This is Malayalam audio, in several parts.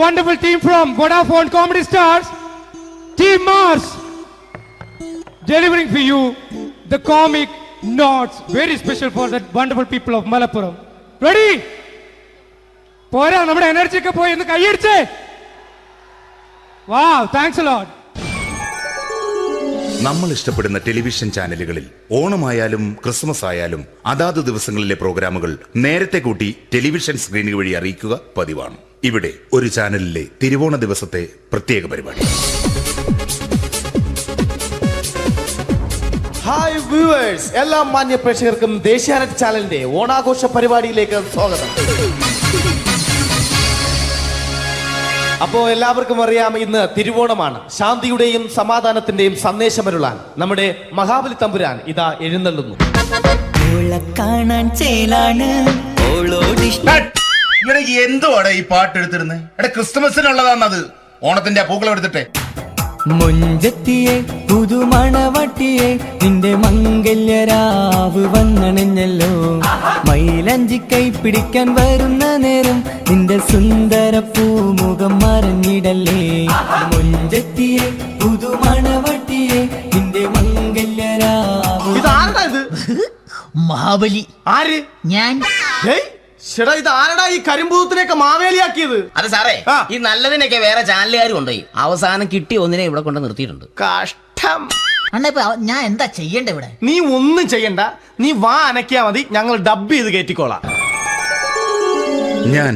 wonderful team from Vodafone Comedy Stars, Team Mars, delivering for you the comic notes, very special for the wonderful people of Malappuram. Ready? പോരാ, നമ്മുടെ എനർജി ഒക്കെ പോയി ഒന്ന് കൈയടിച്ചേ. Wow, thanks a lot. നമ്മൾ ഇഷ്ടപ്പെടുന്ന ടെലിവിഷൻ ചാനലുകളിൽ ഓണമായാലും ക്രിസ്മസ് ആയാലും അതാത് ദിവസങ്ങളിലെ പ്രോഗ്രാമുകൾ നേരത്തെ കൂട്ടി ടെലിവിഷൻ സ്ക്രീനുകൾ വഴി അറിയിക്കുക പതിവാണ്. ഇവിടെ ഒരു ചാനലിലെ തിരുവോണ ദിവസത്തെ പ്രത്യേക പരിപാടി. ഹായ് വ്യൂവേഴ്സ്, എല്ലാ മാന്യ പ്രേക്ഷകർക്കും ദേശീയാനെറ്റ് ചാനലിന്റെ ഓണാഘോഷ പരിപാടിയിലേക്ക് സ്വാഗതം. അപ്പോൾ എല്ലാവർക്കും അറിയാം, ഇന്ന് തിരുവോണമാണ്. ശാന്തിയുടെയും സമാധാനത്തിന്റെയും സന്ദേശമരുളാൻ നമ്മുടെ മഹാബലി തമ്പുരാൻ ഇതാ എഴുന്നള്ളുന്നു. എന്തുവാടെ ഈ പാട്ട് എടുത്തിരുന്നത്? ക്രിസ്മസിനുള്ളതാണത്. ഓണത്തിന്റെ പൂക്കളം എടുത്തിട്ടെ. മുഞ്ചത്തിയെ പുതുമണവട്ടിയെ നിന്റെ മംഗല്യരാവ് വന്നണഞ്ഞല്ലോ. മൈലഞ്ചി കൈ പിടിക്കാൻ വരുന്ന നേരം നിന്റെ സുന്ദര പൂമുഖം മറഞ്ഞിടല്ലേ. മുഞ്ചത്തിയെ പുതുമണവട്ടിയെ നിന്റെ മംഗല്യരാവ്. ഇതാരടാ ഇത്? മഹാബലി. ആര്? ഞാൻ. ചേട്ടാ, ഇത് ആരടാ ഈ കരിമ്പൂത്തിനെയൊക്കെ മാവേലിയാക്കിയത്? അതെ സാറേ, ഈ നല്ലതിനൊക്കെ വേറെ ചാനലുകാരും കൊണ്ടുപോയി അവസാനം കിട്ടി ഒന്നിനെ ഇവിടെ കൊണ്ട് നിർത്തിയിട്ടുണ്ട്. കഷ്ടം. അണ്ണ ഇപ്പൊ ഞാൻ എന്താ ചെയ്യണ്ട ഇവിടെ? നീ ഒന്നും ചെയ്യണ്ട, നീ വാ അനക്കിയാ മതി, ഞങ്ങൾ ഡബ് ചെയ്ത് കയറ്റിക്കോളാം. ഞാൻ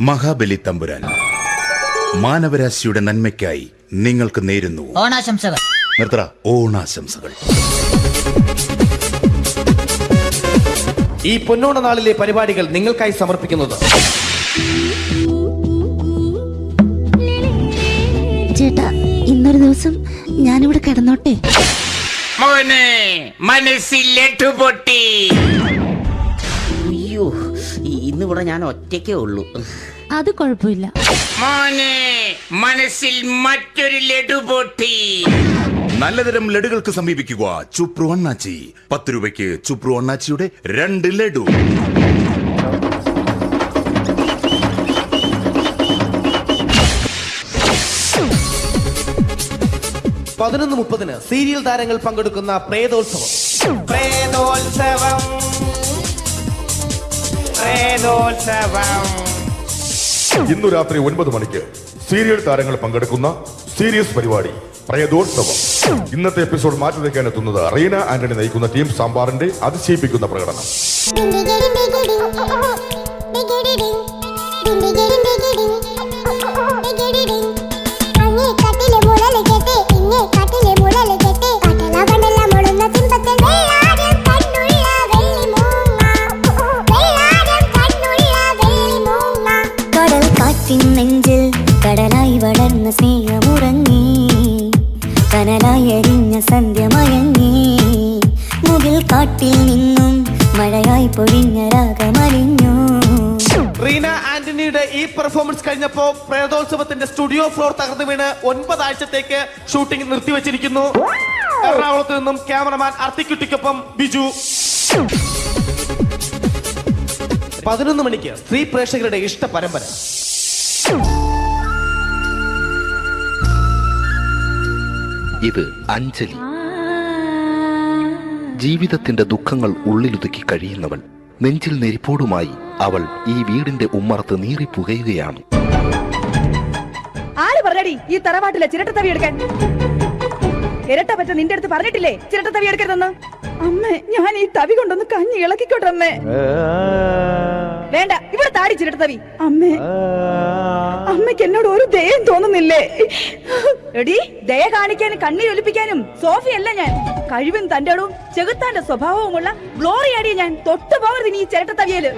മഹാബലി തമ്പുരാൻ മാനവരാശിയുടെ നന്മയ്ക്കായി നിങ്ങൾക്ക് നേരുന്നു ഓണാശംസകൾ. നിർത്തറ ഓണാശംസകൾ. ഈ പൊന്നോണ നാളിലെ പരിപാടികൾ നിങ്ങൾക്കായി സമർപ്പിക്കുന്നത് ചേട്ടാ, ഇന്നൊരു ദിവസം ഞാനിവിടെ കിടന്നോട്ടെ. മോനെ മനസ്സിലെട്ടു പൊട്ടി. അയ്യോ, ഇന്നിവിടെ ഞാൻ ഒറ്റയ്ക്കേ ഉള്ളൂ. അത് കുഴപ്പമില്ല. മോനെ മനസ്സിൽ മറ്റൊരു ലഡു പൊട്ടി. നല്ലതരം ലഡുകൾക്ക് സമീപിക്കുക ചുപ്രു അണ്ണാച്ചി. 10 രൂപയ്ക്ക് ചുപ്രു അണ്ണാച്ചിയുടെ 2 ലഡു. പതിനൊന്ന് 30 സീരിയൽ താരങ്ങൾ പങ്കെടുക്കുന്ന പ്രേതോത്സവം. ഇന്നു രാത്രി 9 മണിക്ക് സീരിയൽ താരങ്ങൾ പങ്കെടുക്കുന്ന സീരിയസ് പരിപാടി പ്രേതോത്സവം. ഇന്നത്തെ എപ്പിസോഡ് മാറ്റി വയ്ക്കാൻ എത്തുന്നത് റീന ആന്റണി നയിക്കുന്ന ടീം സാമ്പാറിന്റെ അതിശയിപ്പിക്കുന്ന പ്രകടനം. നെഞ്ചിൽ കടലായി വളർന്ന സ്നേഹമുറങ്ങി, കനലായി എരിഞ്ഞ സന്ധ്യമയങ്ങി, മുകിൽ കാട്ടിൽ നിന്നും മഴയായി പൊഴിഞ്ഞ രാഗമലിഞ്ഞു. റീന ആന്റണിയുടെ ഈ പെർഫോമൻസ് കഴിഞ്ഞപ്പോ പ്രേതോത്സവത്തിന്റെ സ്റ്റുഡിയോ ഫ്ലോർ തകർന്നു വീണ് 9 ആഴ്ചത്തേക്ക് ഷൂട്ടിംഗ് നിർത്തിവെച്ചിരിക്കുന്നു. എറണാകുളത്ത് നിന്നും ക്യാമറമാൻ അർത്തിക്കുട്ടിക്കൊപ്പം ബിജു. 11 മണിക്ക് സ്ത്രീ പ്രേക്ഷകരുടെ ഇഷ്ട പരമ്പര. ഇത് അഞ്ജലി. ജീവിതത്തിന്റെ ദുഃഖങ്ങൾ ഉള്ളിലൊതുക്കി കഴിയുന്നവൾ. നെഞ്ചിൽ നെരിപ്പോടുമായി അവൾ ഈ വീടിന്റെ ഉമ്മറത്ത് നീറി പുകയുകയാണ്. ആര് പറഞ്ഞടി ഈ തറവാട്ടിലെ ചിരട്ടത്തവി എടുക്കാൻ? ഇരട്ട പറ്റ നിന്റെ അടുത്ത് പറഞ്ഞിട്ടില്ലേ ചിരട്ടത്തവി എടുക്കരുതെന്ന്? അമ്മേ, ഞാൻ ഈ തവി കൊണ്ടൊന്ന് കഞ്ഞി ഇളക്കിക്കോട്ടെ അമ്മേ. വേണ്ട, ഇവിടെ താടി ചിരട്ടത്തവി. അമ്മേ, അമ്മയ്ക്ക് എന്നോട് ഒരു ദയം തോന്നുന്നില്ലേ? എടി, ദയ കാണിക്കാനും കണ്ണീരൊലിപ്പിക്കാനും സോഫിയല്ല ഞാൻ. കഴിവും തന്റെടും ചെകുത്താന്റെ സ്വഭാവവുമുള്ള ഗ്ലോറിയാടിയ ഞാൻ. തൊട്ടു പോകരുത് നീ ചിരട്ടത്തവിയല്.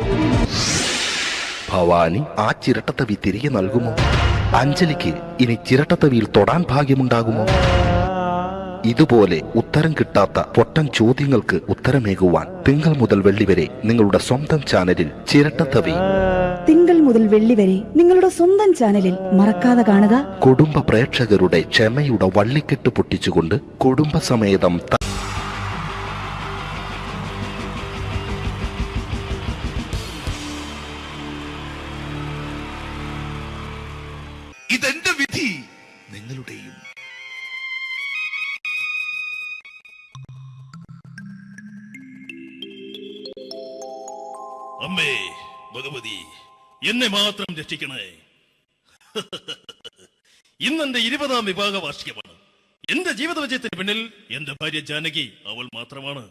ഭവാനി ആ ചിരട്ടത്തവി തിരികെ നൽകുമോ? അഞ്ജലിക്ക് ഇനി ചിരട്ടത്തവിയിൽ തൊടാൻ ഭാഗ്യമുണ്ടാകുമോ? ഇതുപോലെ ഉത്തരം കിട്ടാത്ത പൊട്ടൻ ചോദ്യങ്ങൾക്ക് ഉത്തരമേകുവാൻ തിങ്കൾ മുതൽ വെള്ളി വരെ നിങ്ങളുടെ സ്വന്തം ചാനലിൽ ചിരട്ടത്തവി. തിങ്കൾ മുതൽ വെള്ളി വരെ നിങ്ങളുടെ സ്വന്തം ചാനലിൽ മറക്കാതെ കാണുക. കുടുംബ പ്രേക്ഷകരുടെ ക്ഷമയുടെ വള്ളിക്കെട്ട് പൊട്ടിച്ചുകൊണ്ട് കുടുംബസമേതം അമ്മേ ഭഗവതി, എന്നെ മാത്രം രക്ഷിക്കണേ. ഇന്നെന്റെ 20ാം വിവാഹ വാർഷികമാണ്. എന്റെ ജീവിത വിജയത്തിന് പിന്നിൽ എന്റെ ഭാര്യ ജാനകി അവൾ മാത്രമാണ്.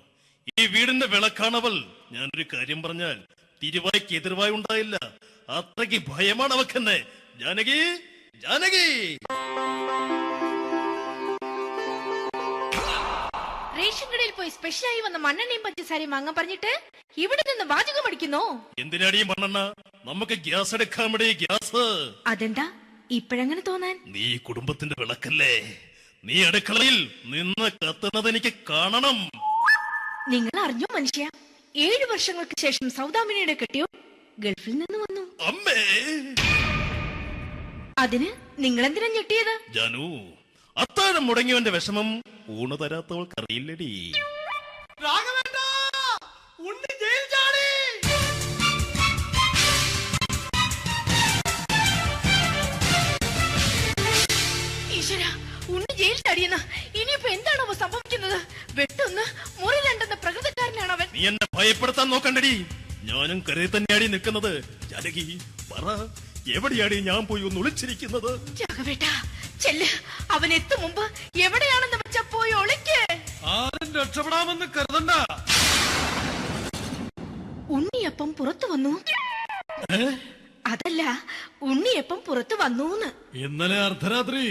ഈ വീടിന്റെ വിളക്കാണവൾ. ഞാനൊരു കാര്യം പറഞ്ഞാൽ തിരുവായ്ക്ക് എതിർവായി ഉണ്ടായില്ല. അത്രയ്ക്ക് ഭയമാണ് അവക്കെന്നെ. ജാനകി, ജാനകി. റേഷൻ കടയിൽ പോയി സ്പെഷ്യലായി വന്ന മണ്ണെണ്ണയും പഞ്ചസാരയും വാങ്ങാൻ പറഞ്ഞിട്ട് ഇവിടെ നിന്ന് വാചകം അടിക്കുന്നോ? എന്തിനാടി മണ്ണെണ്ണ? നമുക്ക് ഗ്യാസ് എടുക്കാൻ വേണ്ടി ഗ്യാസ്. അതെന്താ ഇപ്പഴങ്ങനെ തോന്നാൻ? നീ കുടുംബത്തിന്റെ വിളക്കല്ലേ. നീ അടുക്കളയിൽ നിന്ന് കത്തുന്നത് എനിക്ക് കാണണം. നിങ്ങൾ അറിഞ്ഞോ മനുഷ്യ, 7 വർഷങ്ങൾക്ക് ശേഷം സൗദാമിനിയുടെ കെട്ടിയോ ഗൾഫിൽ നിന്ന് വന്നു. അമ്മേ, അതിന് നിങ്ങൾ എന്തിനാ ഞെട്ടിയത്? ജാനു, അത്താഴം മുടങ്ങിയവന്റെ വിഷമം ഊണ് തരാത്തവൾക്ക് അറിയില്ലടി. ഈശ്വര, ഉണ്ണി ജയിൽ ചാടിയെന്ന്. ഇനിയിപ്പോ എന്താണോ സംഭവിക്കുന്നത്? വെട്ടൊന്ന് മുറി രണ്ടെന്ന പ്രകൃതക്കാരനാണ് അവൻ. നീ എന്നെ ഭയപ്പെടുത്താൻ നോക്കണ്ടടി. ഞാനും കരയിൽ തന്നെയാടി നിൽക്കുന്നത്. ജാനകി, പറ, എവിടെയാടി ഞാൻ പോയി ഒന്ന് ഒളിച്ചിരിക്കുന്നത്? രാഘവേട്ടാ, ചെല്ല്. അവൻ എത്തും മുമ്പ് എവിടെയാണെന്ന് വെച്ചാ പോയി ഒളിക്ക്. ആരും രക്ഷപ്പെടാമെന്ന് കരുതണ്ട. ഉണ്ണിയപ്പം പുറത്തു വന്നു. അതല്ല, ഉണ്ണിയപ്പം പുറത്തു വന്നൂന്ന്. ഇന്നലെ അർദ്ധരാത്രി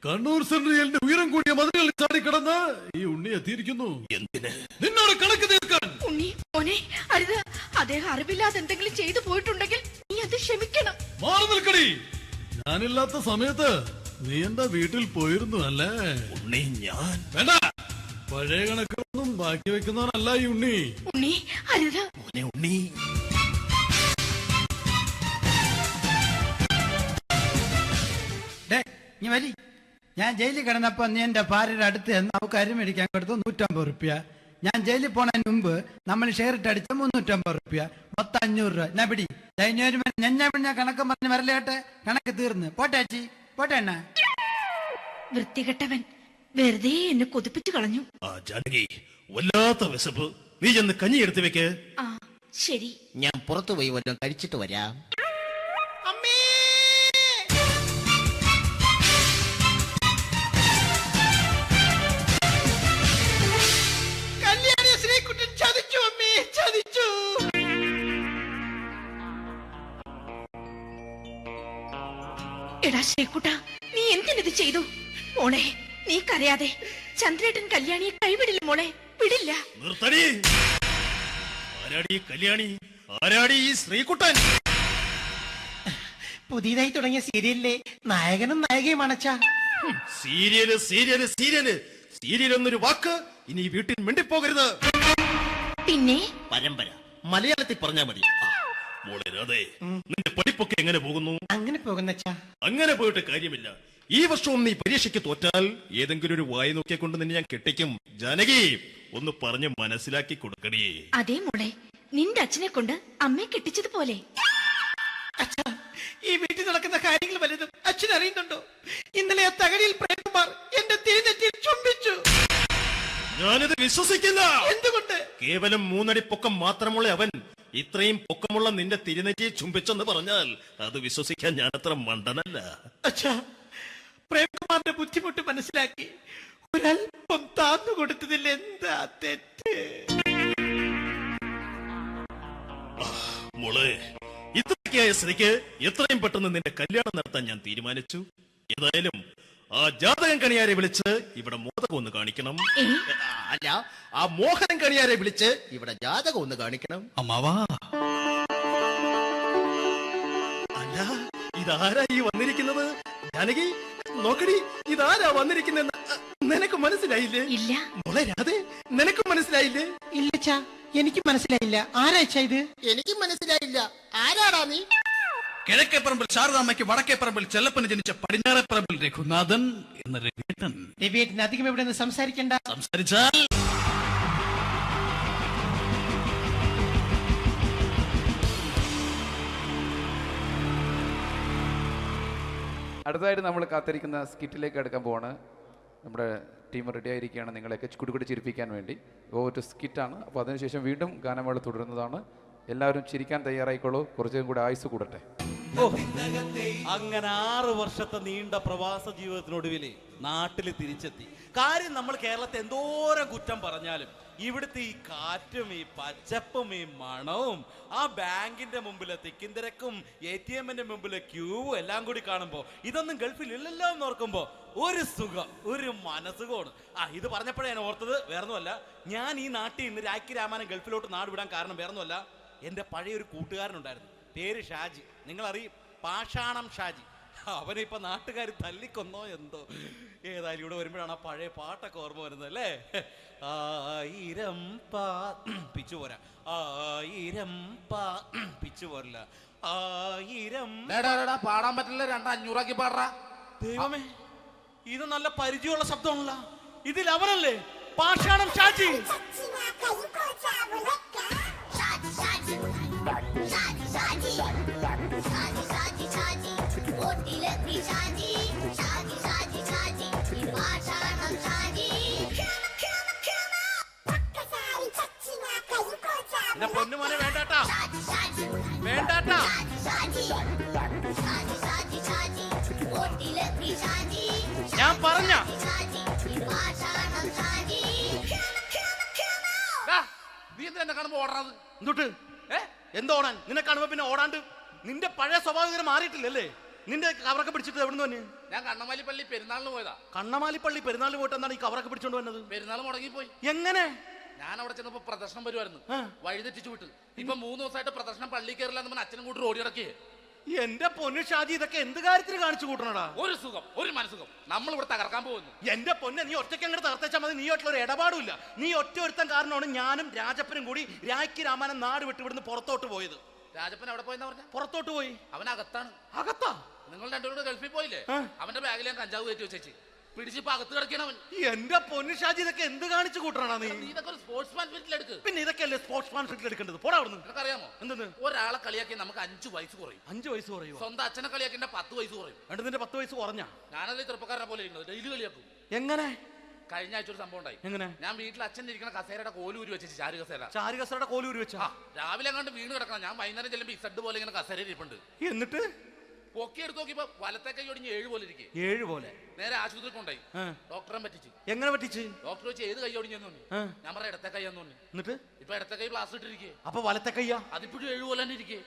കണ്ണൂർ സെൻട്രലിന്റെ ഉയരം കൂടിയ മതിലുകളിൽ ചാടിക്കിടന്ന് ഈ ഉണ്ണി എത്തിയിരിക്കുന്നു. എന്തിന്? നിന്നോട് കണക്ക് തീർക്കാൻ. ഉണ്ണി മോനെ, അരുത്. അദ്ദേഹം അറിവില്ലാതെ എന്തെങ്കിലും ചെയ്തു പോയിട്ടുണ്ടെങ്കിൽ നീ അത് ക്ഷമിക്കണം. മാറി നിൽക്കടി. ഞാനില്ലാത്ത സമയത്ത് നീ എന്റെ വീട്ടിൽ പോയിരുന്നു അല്ലേ? ഉണ്ണി, ഞാൻ വേണ്ട. പഴയ കണക്കൊന്നും ബാക്കി വെക്കുന്നവനല്ല ഈ ഉണ്ണി. ഉണ്ണി, അരുത്. ഉണ്ണി, നീ വരി. ഞാൻ ജയിലിൽ കിടന്നപ്പോ നീ എന്റെ ഭാര്യയുടെ അടുത്ത് നമുക്ക് അരി മേടിക്കാൻ കൊടുത്തു 150 റുപ്യ. ഞാൻ ജയിലിൽ പോണതിന് മുമ്പ് നമ്മൾ ഷെയർ ഇട്ട് അടിച്ച 350 റുപ്യ, മൊത്തം 500 രൂപ. ഞാൻ പിടി ഞാൻ കണക്ക് പറഞ്ഞ് വരലേട്ടെ. കണക്ക് തീർന്ന് പോട്ടെ അച്ചി, പോട്ടെ എണ്ണ. വൃത്തികെട്ടവൻ വെറുതെ എന്നെ കൊതിപ്പിച്ചു കളഞ്ഞു. ജാനകി, വല്ലാത്ത വിശപ്പ്. നീ ചെന്ന് കഞ്ഞി എടുത്ത് വെക്ക്. ആ ശരി. ഞാൻ പുറത്തു പോയി വല്ലതും കഴിച്ചിട്ട് വരാം. എടാ ശ്രീകുട്ട, നീ എന്തിനിത് ചെയ്തു? മോളെ, നീ കരയാതെ. ചന്ദ്രേട്ടൻ കല്യാണിയെ കൈവിടില്ല മോളെ, വിടില്ല. നിർത്തടി. ആരാടി കല്യാണി? ആരാടി ഈ ശ്രീകുട്ടൻ? പുതിയതായി തുടങ്ങിയ സീരിയലിലെ നായകനും നായികയും അണച്ചാ. സീരിയല് സീരിയല് സീരിയല് സീരിയൽ എന്നൊരു വാക്ക് ഇനി വീട്ടിൽ മിണ്ടിപ്പോകരുത്. പിന്നെ പരമ്പര മലയാളത്തിൽ പറഞ്ഞാ മതി. മോളെ രാധേ, നിന്റെ പഠിപ്പൊക്കെ എങ്ങനെ പോകുന്നു? അങ്ങനെ പോകുന്നച്ചാ. അങ്ങനെ പോയിട്ട് കാര്യമില്ല. ഈ വർഷവും നീ പരീക്ഷയ്ക്ക് തോറ്റാൽ ഏതെങ്കിലും ഒരു വായി നോക്കിയെ കൊണ്ട് നിന്നെ ഞാൻ കെട്ടിക്കും. ജാനകി, ഒന്ന് പറഞ്ഞ് മനസ്സിലാക്കി കൊടുക്കണേ. അതേ മോളെ, നിന്റെ അച്ഛനെ കൊണ്ട് അമ്മയെ കെട്ടിച്ചതുപോലെ. ഈ വീട്ടിൽ നടക്കുന്ന കാര്യങ്ങൾ വലുതും അച്ഛൻ അറിയുന്നുണ്ടോ? ഇന്നലെ ആ തകഴിയിൽ പ്രേംകുമാർ എന്റെ തിരിഞ്ഞെറ്റിയിൽ ചുംബിച്ചു. ഞാനിത് വിശ്വസിക്കില്ല. എന്തുകൊണ്ട്? കേവലം 3 അടി പൊക്കം മാത്രമുള്ള അവൻ ഇത്രയും പൊക്കമുള്ള നിന്റെ തിരുനെറ്റിയെ ചുംബിച്ചെന്ന് പറഞ്ഞാൽ അത് വിശ്വസിക്കാൻ ഞാൻ അത്ര മണ്ടനല്ല. അച്ഛാ, പ്രേംകുമാറിന്റെ ബുദ്ധിമുട്ട് മനസ്സിലാക്കി ഒരല്പം താന്നു കൊടുത്തതിൽ എന്താ തെറ്റ്? മോളെ, ഇത്രയ്ക്കായ സ്ഥിതിക്ക് എത്രയും പെട്ടെന്ന് നിന്റെ കല്യാണം നടത്താൻ ഞാൻ തീരുമാനിച്ചു. ഏതായാലും ആ ജാതകം കണിയാരെ വിളിച്ച് ഇവിടെ മോദകം ഒന്ന് കാണിക്കണം. അല്ല, ആ മോഹനം കണിയാരെ വിളിച്ച് ഇവിടെ ജാതകം ഒന്ന് കാണിക്കണം. അമ്മാവാ, അല്ല, ഇതാരാ ഈ വന്നിരിക്കുന്നത്? ജാനകി, നോക്കടി, ഇതാരാ വന്നിരിക്കുന്നെന്ന് നിനക്ക് മനസ്സിലായില്ലേ? ഇല്ല. മോളെ രാധേ, നിനക്ക് മനസ്സിലായില്ലേ? ഇല്ലച്ചാ, എനിക്ക് മനസ്സിലായില്ല. ആരാച്ചാ ഇത്? എനിക്കും മനസ്സിലായില്ല. ആരാടാ നീ? കിഴക്കേപ്പറമ്പിൽ ശാരദാമ്മയ്ക്ക് വടക്കേപ്പറമ്പിൽ ചെല്ലപ്പന് ജനിച്ച പടിഞ്ഞാറേപ്പറമ്പിൽ രഘുനാഥൻ എന്ന രഘുവേട്ടൻ. രവിയേട്ടൻ അധികം ഇവിടെ നിന്ന് സംസാരിക്കണ്ട. സംസാരിച്ചാൽ അടുത്തതായിട്ട് നമ്മൾ കാത്തിരിക്കുന്ന സ്കിറ്റിലേക്ക് എടുക്കാൻ പോവാണ്. നമ്മുടെ ടീം റെഡി ആയിരിക്കുകയാണ് നിങ്ങളെയൊക്കെ കുടുകുടി ചിരിപ്പിക്കാൻ വേണ്ടി. ഒരു സ്കിറ്റാണ്. അപ്പോൾ അതിനുശേഷം വീണ്ടും ഗാനമേള തുടരുന്നതാണ്. എല്ലാവരും ചിരിക്കാൻ തയ്യാറായിക്കോളൂ. കുറച്ചും കൂടെ ആയുസ് കൂടട്ടെ. അങ്ങനെ 6 വർഷത്തെ നീണ്ട പ്രവാസ ജീവിതത്തിനൊടുവിൽ നാട്ടിൽ തിരിച്ചെത്തി. കാര്യം നമ്മൾ കേരളത്തെ എന്തോരം കുറ്റം പറഞ്ഞാലും ഇവിടുത്തെ ഈ കാറ്റും ഈ പച്ചപ്പും ഈ മണവും ആ ബാങ്കിന്റെ മുമ്പിലെ തിക്കും തിരക്കും ATM-ന്റെ മുമ്പിലെ ക്യൂവും എല്ലാം കൂടി കാണുമ്പോൾ ഇതൊന്നും ഗൾഫിൽ ഇല്ലല്ലോ എന്ന് ഓർക്കുമ്പോൾ ഒരു സുഖം, ഒരു മനസുഖമാണ്. ഇത് പറഞ്ഞപ്പോഴേ ഞാൻ ഓർത്തത് വേറൊന്നുമല്ല, ഞാൻ ഈ നാട്ടിൽ നിന്ന് രാഖി രാമാനം ഗൾഫിലോട്ട് നാട് വിടാൻ കാരണം വേറൊന്നുമല്ല, എൻ്റെ പഴയൊരു കൂട്ടുകാരനുണ്ടായിരുന്നു, പേര് ഷാജി. നിങ്ങളറിയും, പാഷാണം ഷാജി. അവനിപ്പോൾ നാട്ടുകാർ തല്ലിക്കൊന്നോ എന്തോ. ഏതായാലും ഇവിടെ വരുമ്പോഴാണ് ആ പഴയ പാട്ടൊക്കെ ഓർമ്മ വരുന്നത് അല്ലേ? 1000 പിച്ചു പോരാ, 1000 പിച്ചു പോരില്ല, 1000 പാടാൻ പറ്റില്ല, 200 പാടാ. ദൈവമേ, ഇത് നല്ല പരിചയമുള്ള ശബ്ദമാണല്ലോ. ഇതിൽ അവനല്ലേ പാഷാണം ഷാജി? എന്റെ പൊന്നുമോനെ വേണ്ടാട്ടാ, വേണ്ടാട്ടാ. ഞാൻ പറഞ്ഞ നീ എന്തിനാ കാണുമ്പോ ഓടാത്? എന്തൊട്ട് എന്തോടാൻ? നിന്നെ കാണുമ്പോ പിന്നെ ഓടാണ്ട് നിന്റെ പഴയ സ്വഭാവം മാറിയിട്ടില്ലല്ലേ? നിന്റെ കവറൊക്കെ പിടിച്ചിട്ട് എവിടെ നിന്ന്? ഞാൻ കണ്ണമാലിപ്പള്ളി പെരുന്നാളിന് പോയതാ. കണ്ണമാലിപ്പള്ളി പെരുന്നാളിന് പോയിട്ട് എന്താണ് ഈ കവറൊക്കെ പിടിച്ചോണ്ട് വന്നത്? പെരുന്നാൾ മുടങ്ങിപ്പോയി. എങ്ങനെ? ഞാൻ അവിടെ ചെന്നപ്പോ പ്രദർശനം വരുമായിരുന്നു, വഴിതെറ്റിച്ചു വിട്ടു. ഇപ്പൊ 3 ദിവസമായിട്ട് പ്രദർശനം പള്ളി കയറില്ല എന്ന് അച്ഛനും കൂട്ടി ഓടി ഇറക്കിയേ. എന്റെ പൊന്നു ഷാജി, ഇതൊക്കെ എന്ത് കാര്യത്തിന് കാണിച്ചു കൂട്ടണടാ? ഒരു സുഖം, ഒരു മനസുഖം. നമ്മൾ ഇവിടെ തകർക്കാൻ പോകുന്നു. എന്റെ പൊന്നെ, നീ ഒറ്റയ്ക്ക് അങ്ങോട്ട് തകർത്തേച്ചാൽ മതി. നീ ഒറ്റ ഒരു ഇടപാടുമില്ല. നീ ഒറ്റ ഒരുത്തൻ കാരണമാണ് ഞാനും രാജപ്പനും കൂടി രാഖി രാമാനം നാട് വിട്ട് ഇവിടുന്ന് പുറത്തോട്ട് പോയത്. രാജപ്പൻ എവിടെ പോയെന്നാ പറഞ്ഞ? പുറത്തോട്ട് പോയി. അവനകത്താണ്. അകത്താ? നിങ്ങൾ രണ്ടുപേരും ഗൾഫിൽ പോയില്ലേ? അവന്റെ ബാഗിൽ ഞാൻ കഞ്ചാവ് കയറ്റി വെച്ചേച്ച് പിടിച്ചിപ്പോ അകത്ത് കിടക്കണവൻ. എന്റെ പൊന്നു ഷാജി, ഇതൊക്കെ എന്ത് കാണിച്ചു കൂട്ടണ നീ? ഇതൊക്കെ ഒരു സ്പോർട്സ്മാൻ ഫീൽഡിൽ എടുക്ക്. പിന്നെ ഇതൊക്കെ അല്ലേ സ്പോർട്സ്മാൻ ഫീൽഡിൽ എടുക്കേണ്ടത്? പോടാ അവിടുന്ന്. നിനക്കറിയാമോ എന്തെന്ന്? ഒരാളെ കളിയാക്കി നമുക്ക് 5 വയസ്സ് കുറയും. 5 വയസ്സ് കുറയും? സ്വന്തം അച്ഛനെ കളിയാക്കി 10 വയസ്സ് കുറയും. എന്നിട്ട് നിന്റെ 10 വയസ്സ് കുറഞ്ഞാ? ഞാനത് ചെറുപ്പക്കാരനെ പോലെ ഇരിക്കുന്നത്, ഡെയിലി കളിയാക്കും. എങ്ങനെ? കഴിഞ്ഞ ആഴ്ച ഒരു സംഭവം ഉണ്ടായി. എങ്ങനെ? ഞാൻ വീട്ടിൽ അച്ഛൻ ഇരിക്കുന്ന കസേരയുടെ കോലൂരി വെച്ചു. ചാരു കസേരയുടെ കോലൂരി വെച്ചാ? രാവിലെ അങ്ങോട്ട് വീണ് കിടക്കണം. ഞാൻ വൈകുന്നേരം ചെല്ലുമ്പോ ഈ സെഡ് പോലെ ഇങ്ങനെ കസേര ഇരിപ്പുണ്ട്. എന്നിട്ട് പൊക്കി എടുത്ത് നോക്കിയപ്പോ വലത്തെ കൈ ഒടിഞ്ഞ് 7 പോലെ ഇരിക്കും. 7 പോലെ? നേരെ ആശുപത്രി കൊണ്ടായി. ഡോക്ടറെ പറ്റിച്ചു. എങ്ങനെ പറ്റിച്ച്? ഡോക്ടർ വെച്ച് ഏത് കൈ ഒടിഞ്ഞെന്ന് പറഞ്ഞു. ഞാൻ പറയാം ഇടത്തെ കൈയാന്ന് പറഞ്ഞു. എന്നിട്ട് ഇപ്പൊ ഇടത്തെ കൈ പ്ലാസ്റ്റർ ഇട്ടിരിക്കേ. അപ്പൊ വലത്തെ കൈയാ? അതിപ്പോഴും 7 പോലെ തന്നെ ഇരിക്കേ.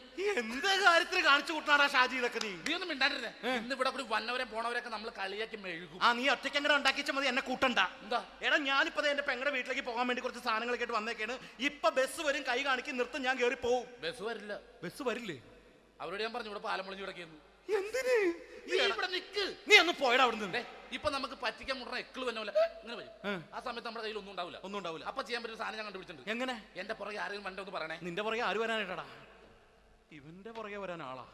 എന്ത് കാര്യത്തിന് കാണിച്ചു കൂട്ടാടാ ഷാജി ഇതൊക്കെ? നീ ഒന്നും മിണ്ടാണ്ടിരുന്നേ. ഇന്ന് ഇവിടെ കൂടി വന്നവരെ പോണവരൊക്കെ നമ്മൾ കളിയാക്കി മെഴുകും. നീ ഒറ്റയ്ക്ക് അങ്ങനെ ഉണ്ടാക്കിച്ച മതി, എന്നെ കൂട്ടണ്ട. എന്താ? എടാ, ഞാനിപ്പോ എന്റെ പെങ്ങളുടെ വീട്ടിലേക്ക് പോകാൻ വേണ്ടി കുറച്ച് സാധനങ്ങളൊക്കെ ആയിട്ട് വന്നേക്കാണ്. ഇപ്പൊ ബസ് വരും, കൈ കാണിക്കും, നിർത്തും, ഞാൻ കയറി പോവും. ബസ് വരില്ല. ബസ് വരില്ലേ? അവരോട് ഞാൻ പറഞ്ഞു ഇവിടെ പാലം പൊളിഞ്ഞു കിടക്കുന്നു. എന്തിന്? നീ ഒന്ന് പോയടാ അവിടുന്ന്. ഇപ്പൊ നമുക്ക് പറ്റിക്കാൻ മുടണ എക്കിള് തന്നെ പോലെ ഇങ്ങനെ വരും. ആ സമയത്ത് നമ്മുടെ കയ്യിൽ ഒന്നും ഉണ്ടാവില്ല. അപ്പൊ ചെയ്യാൻ പറ്റുന്ന സാധനം ഞാൻ കണ്ടുപിടിച്ചിട്ടുണ്ട്. എങ്ങനെ? എന്റെ പുറകെ ആരെങ്കിലും വണ്ടി ഒന്ന് പറയണേ. നിന്റെ പുറകെ ആര് വരാനായിട്ടാടാ? ഇവന്റെ പുറകെ വരാൻ ആളാ?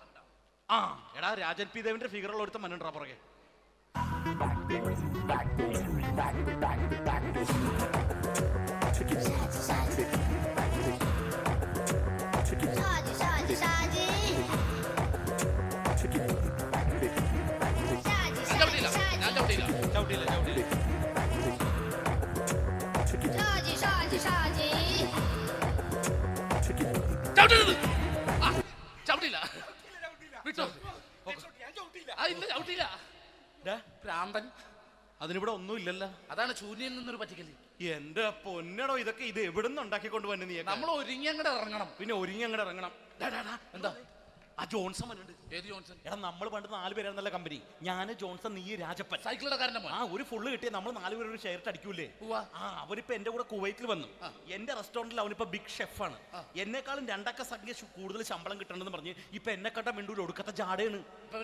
എടാ, രാജൻ പി ദേവിന്റെ ഫിഗറുള്ള ഒരുത്തം മനുണ്ടാ പുറകെ. അതിനിവിടെ ഒന്നും ഇല്ലല്ലോ. അതാണ് ശൂന്യയിൽ നിന്നൊരു പറ്റിക്കല്. എന്റെ പൊന്നടോ, ഇതൊക്കെ ഇത് എവിടുന്ന് ഉണ്ടാക്കിക്കൊണ്ട് വന്നു നീ? നമ്മൾ ഒരുങ്ങി അങ്ങോട്ട് ഇറങ്ങണം. പിന്നെ ഒരുങ്ങി അങ്ങോട്ട് ഇറങ്ങണം. എന്താ? ആ ജോൺസൺ വന്നിട്ടുണ്ട്. ഏത് ജോൺസൺ? എടാ, നമ്മൾ പണ്ട് 4 പേരായിരുന്നല്ല കമ്പനി. ഞാൻ, ജോൺസൺ, നീ, രാജപ്പൻ. സൈക്കിളുടെ കാരന്റെ മോൻ. ഒരു ഫുള്ള് കിട്ടിയ നമ്മൾ 4 പേര് ഒരു ഷെയർ അടിക്കൂലേ? അവനിപ്പോ എന്റെ കൂടെ കുവൈറ്റിൽ വന്നു. എന്റെ റെസ്റ്റോറന്റിൽ അവനിപ്പോ ബിഗ് ഷെഫാണ്. എന്നെക്കാളും 2 അക്ക സംഖ്യ കൂടുതൽ ശമ്പളം കിട്ടണമെന്ന് പറഞ്ഞ് ഇപ്പൊ എന്നെ കണ്ട മിണ്ടൂര് ഒടുക്കത്തെ ജാടയാണ്.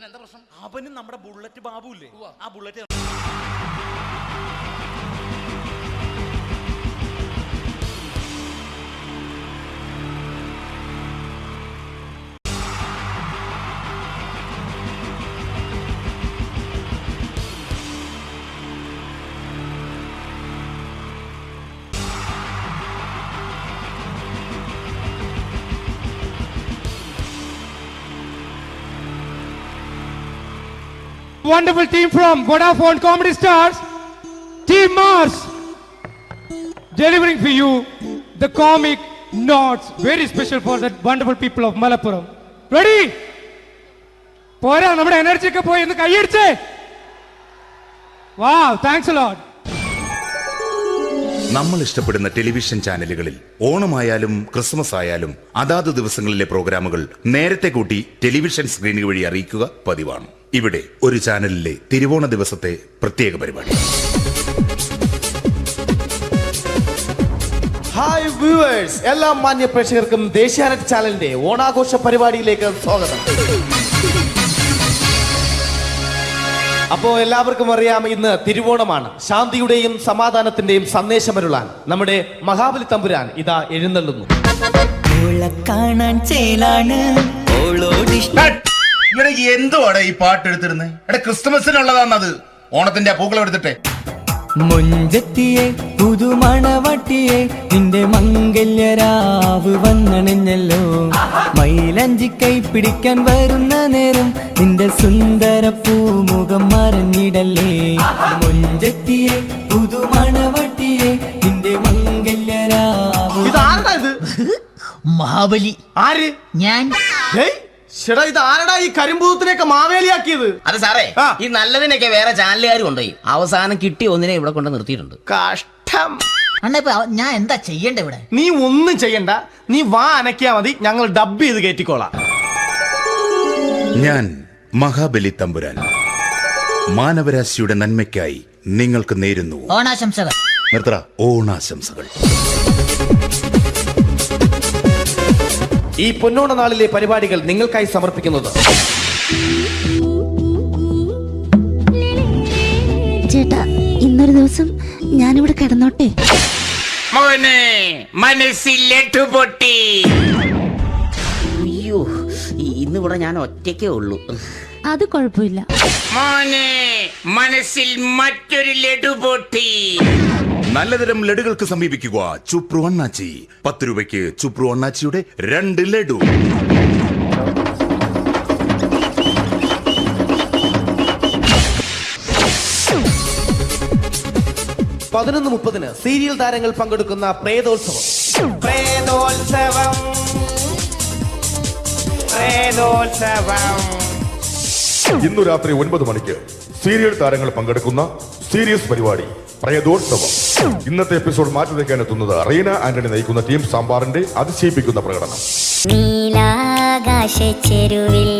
എന്താ പ്രശ്നം? അവന് നമ്മുടെ ബുള്ളറ്റ് ബാബു ഇല്ലേ, ആ bullet Wonderful team from Vodafone Comedy Stars, Team Mars, delivering for you the comic notes very special for the wonderful people of Malappuram. Ready? പോരാ നമ്മുടെ എനർജി ഒക്കെ പോയി ഒന്ന് കൈയടിച്ചേ. വാവ്, താങ്ക്സ് എ ലോട്ട്. നമ്മൾ ഇഷ്ടപ്പെടുന്ന ടെലിവിഷൻ ചാനലുകളിൽ ഓണമായാലും ക്രിസ്മസ് ആയാലും അതാത് ദിവസങ്ങളിലെ പ്രോഗ്രാമുകൾ നേരത്തെ കൂട്ടി ടെലിവിഷൻ സ്ക്രീനുകൾ വഴി അറിയിക്കുക പതിവാണ്. ഇവിടെ ഒരു ചാനലിലെ തിരുവോണ ദിവസത്തെ പ്രത്യേക പരിപാടി. ഹായ് വ്യൂവേഴ്സ്, എല്ലാ മാന്യ പ്രേക്ഷകർക്കും ദേശീയാനെറ്റ് ചാനലിന്റെ ഓണാഘോഷ പരിപാടിയിലേക്ക് സ്വാഗതം. അപ്പോ എല്ലാവർക്കും അറിയാം, ഇന്ന് തിരുവോണമാണ്. ശാന്തിയുടെയും സമാധാനത്തിന്റെയും സന്ദേശമരുളാൻ നമ്മുടെ മഹാബലി തമ്പുരാൻ ഇതാ എഴുന്നള്ളുന്നു. കാണാൻ ചേലാണ് എന്തുവാടെ ഈ പാട്ട് എടുത്തിരുന്നത്? ക്രിസ്മസിനുള്ളതാണത്. ഓണത്തിന്റെ പൂക്കളം എടുത്തിട്ടെ. മുഞ്ചത്തിയെ പുതുമണവട്ടിയെ നിന്റെ മംഗല്യരാവ് വന്നണഞ്ഞല്ലോ. മൈലഞ്ചി കൈ പിടിക്കാൻ വരുന്ന നേരം നിന്റെ സുന്ദര പൂമുഖം മറഞ്ഞിടല്ലേ. മുഞ്ചത്തിയെ പുതുമണവട്ടിയെ നിന്റെ മംഗല്യരാവ്. ഇതാരടാ ഇത്? മഹാബലി. ആര്? ഞാൻ. ചേട്ടാ, ഇത് ആരടാ ഈ കരിമ്പൂത്തിനെയൊക്കെ മാവേലിയാക്കിയത്? അത് സാറേ, ഈ നല്ലതിനൊക്കെ വേറെ ചാനലുകാർ കൊണ്ടുപോയി അവസാനം കിട്ടി ഒന്നിനെ ഇവിടെ കൊണ്ട് നിർത്തിയിട്ടുണ്ട്. കഷ്ടം. അണ്ണ ഇപ്പൊ ഞാൻ എന്താ ചെയ്യണ്ട ഇവിടെ? നീ ഒന്നും ചെയ്യണ്ട, നീ വാ അനക്കിയാ മതി, ഞങ്ങൾ ഡബ് ചെയ്ത് കയറ്റിക്കോളാം. ഞാൻ മഹാബലി തമ്പുരാൻ മാനവരാശിയുടെ നന്മയ്ക്കായി നിങ്ങൾക്ക് നേരുന്നു ഓണാശംസകൾ. നിർത്തറ. ഓണാശംസകൾ. ഈ പൊന്നോണ നാളിലെ പരിപാടികൾ നിങ്ങൾക്കായി സമർപ്പിക്കുന്നത് ചേട്ടാ, ഇന്നൊരു ദിവസം ഞാനിവിടെ കിടന്നോട്ടെ. അയ്യോ, ഇന്നിവിടെ ഞാൻ ഒറ്റയ്ക്കേ ഉള്ളൂ. അത് കുഴപ്പമില്ല. മനസ്സിൽ മറ്റൊരു ലഡു പൊട്ടി. നല്ലതരം ലഡുകൾക്ക് സമീപിക്കുക ചുപ്രു അണ്ണാച്ചി. 10 രൂപയ്ക്ക് ചുപ്രു അണ്ണാച്ചിയുടെ 2 ലഡു. (11:30) സീരിയൽ താരങ്ങൾ പങ്കെടുക്കുന്ന പ്രേതോത്സവം. പ്രേതോത്സവം, പ്രേതോത്സവം. ഇന്നു രാത്രി 9 മണിക്ക് സീരിയൽ താരങ്ങൾ പങ്കെടുക്കുന്ന സീരിയസ് പരിപാടി പ്രേതോത്സവം. ഇന്നത്തെ എപ്പിസോഡ് മാറ്റി വയ്ക്കാൻ എത്തുന്നത് റീന ആന്റണി നയിക്കുന്ന ടീം സാമ്പാറിന്റെ അതിശയിപ്പിക്കുന്ന പ്രകടനം. നീലാകാശ ചെരുവിൽ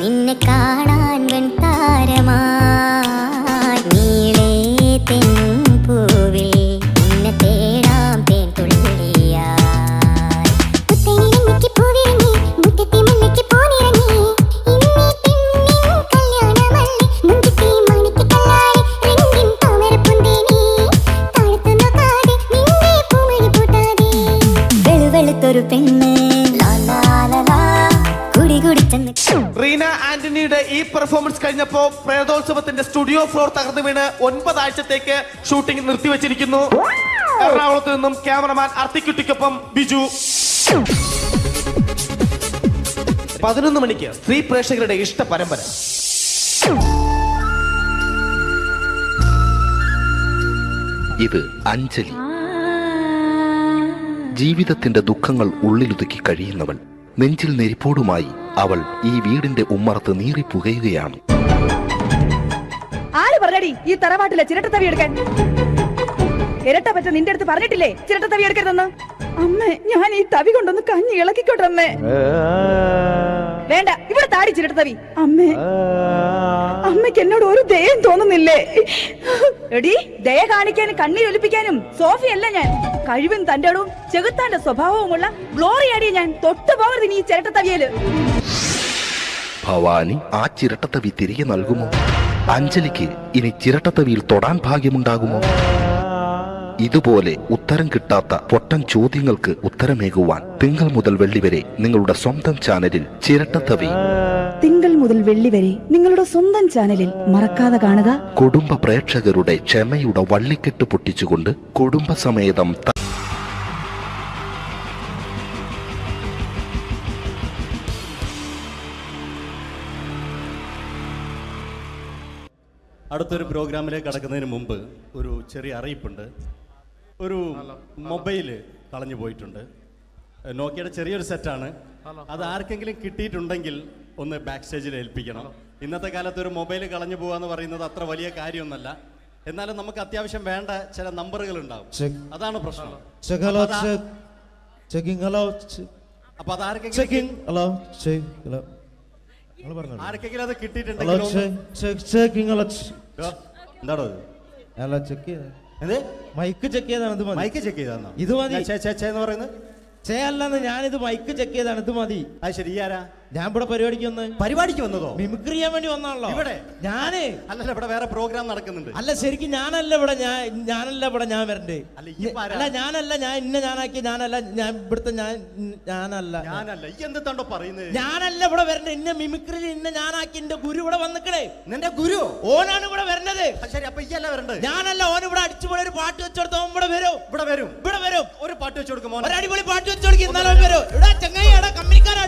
നിന്നെ കാണാൻ വെൺതാരമാ, നീളേ തെൻപൂവിൽ നിന്നെ തേടാം തേൻ തുള്ളിയാ. റീന ആന്റണിയുടെ ഈ പെർഫോമൻസ് കഴിഞ്ഞപ്പോ പ്രേതോത്സവത്തിന്റെ സ്റ്റുഡിയോ ഫ്ലോർ തകർന്നു വീണ് 9 ആഴ്ചത്തേക്ക് ഷൂട്ടിംഗ് നിർത്തിവെച്ചിരിക്കുന്നു. എറണാകുളത്ത് നിന്നും ക്യാമറമാൻ അർത്തിക്കുട്ടിക്കൊപ്പം ബിജു. 11 മണിക്ക് സ്ത്രീ പ്രേക്ഷകരുടെ ഇഷ്ട പരമ്പര. ഇത് അഞ്ജലി. ജീവിതത്തിന്റെ ദുഃഖങ്ങൾ ഉള്ളിലുതുക്കി കഴിയുന്നവൾ. നെഞ്ചിൽ നെരിപ്പോടുമായി അവൾ ഈ വീടിന്റെ ഉമ്മറത്ത് നീറിപ്പുകയുകയാണ്. ആര് പറഞ്ഞടി ഈ തറവാട്ടിലെ ചിരട്ടത്തവി എടുക്കാൻ? ഇരട്ട പറ്റ നിന്റെ അടുത്ത് പറഞ്ഞിട്ടില്ലേ ചിരട്ടത്തവി എടുക്കരുതെന്ന്? അമ്മേ, ഞാൻ ഈ തവി കൊണ്ടൊന്ന് കഞ്ഞി ഇളക്കിക്കോട്ടെ അമ്മേ. വേണ്ട, ഇവിടെ താടി ചിരട്ടത്തവി. അമ്മേ, അമ്മയ്ക്ക് എന്നോട് ഒരു ദയം തോന്നുന്നില്ലേ? എടി, ദയ കാണിക്കാനും കണ്ണീരൊലിപ്പിക്കാനും സോഫിയല്ല ഞാൻ. കഴിവും തന്റെ ഇടവും ചെകുത്താന്റെ സ്വഭാവവുമുള്ള ഗ്ലോറിയാടിയ ഞാൻ. തൊട്ടുപോകരുത് നീ ചിരട്ടത്തവിയല്. ഭവാനി ആ ചിരട്ടത്തവി തിരികെ നൽകുമോ? അഞ്ജലിക്ക് ഇനി ചിരട്ടത്തവിയിൽ തൊടാൻ ഭാഗ്യമുണ്ടാകുമോ? ഇതുപോലെ ഉത്തരം കിട്ടാത്ത പൊട്ടൻ ചോദ്യങ്ങൾക്ക് ഉത്തരമേകുവാൻ തിങ്കൾ മുതൽ വെള്ളി വരെ നിങ്ങളുടെ സ്വന്തം ചാനലിൽ ചിരട്ടത്തവി. തിങ്കൾ മുതൽ വെള്ളി വരെ നിങ്ങളുടെ സ്വന്തം ചാനലിൽ മറക്കാതെ കാണുക. കുടുംബ പ്രേക്ഷകരുടെ ക്ഷമയുടെ വള്ളിക്കെട്ട് പൊട്ടിച്ചുകൊണ്ട് കുടുംബസമേതം അടുത്തൊരു പ്രോഗ്രാമിലേക്ക് കടക്കുന്നതിന് മുമ്പ് ഒരു ചെറിയ അറിയിപ്പുണ്ട്. ഒരു മൊബൈല് കളഞ്ഞു പോയിട്ടുണ്ട്. നോക്കിയുടെ ചെറിയൊരു സെറ്റാണ്. അത് ആർക്കെങ്കിലും കിട്ടിയിട്ടുണ്ടെങ്കിൽ ഒന്ന് ബാക്ക് സ്റ്റേജിൽ ഏൽപ്പിക്കണം. ഇന്നത്തെ കാലത്ത് ഒരു മൊബൈൽ കളഞ്ഞു പോകാന്ന് പറയുന്നത് അത്ര വലിയ കാര്യമൊന്നുമല്ല. എന്നാലും നമുക്ക് അത്യാവശ്യം വേണ്ട ചില നമ്പറുകൾ ഉണ്ടാവും. അതാണ് പ്രശ്നം. അപ്പൊ അത് ആർക്കെങ്കിലും അത് കിട്ടിയിട്ടുണ്ടെങ്കിൽ എന്താണോ മൈക്ക് ചെക്ക് ചെയ്താണ്. മൈക്ക് ചെക്ക് ചെയ്താണോ? ഇത് മതി. എന്ന് പറയുന്നത് അല്ലെന്ന് ഞാനിത് മൈക്ക് ചെക്ക് ചെയ്താണ്. ഇത് മതി. അത് ശരി. ആരാ? ഞാൻ ഇവിടെ പരിപാടിക്ക് വന്നതോ? മിമിക്രി ചെയ്യാൻ വേണ്ടി വന്നാണല്ലോ ഇവിടെ. ഞാന് അല്ലല്ല, ഇവിടെ വേറെ പ്രോഗ്രാം നടക്കുന്നുണ്ട്. അല്ല ശരിക്കും ഞാനല്ല ഇവിടെ. ഞാൻ വരണ്ടേ? അല്ല ഞാനല്ല. ഞാൻ ഇന്ന ഞാനാക്കി. ഞാനല്ല ഞാൻ ഇവിടുത്തെ ഞാനല്ല. എന്തെന്താണ്ടോ പറയുന്നത്? ഞാനല്ല ഇവിടെ വരണ്ടേ. ഇന്ന മിമിക്രി ഇന്ന ഞാനാക്കി. എന്റെ ഗുരു ഇവിടെ വന്നിക്കണേ. നിന്റെ ഗുരു? ഓനാണ് ഇവിടെ വരണത്. ശരി, അപ്പൊ ഇയല്ല വരണ്ടേ? ഞാനല്ല. ഓൻ ഇവിടെ അടിച്ചുപൊളി ഒരു പാട്ട് വെച്ചെടുത്ത ഇവിടെ വരും. ഇവിടെ വരും. ഒരു പാട്ട് വെച്ചു കൊടുക്കും. ഒരു അടിപൊളി പാട്ട് വെച്ചു കൊടുക്കും. ഇന്നാലും വരും. ഇവിടെ ചങ്ങായി കമ്പനിക്കാരാ.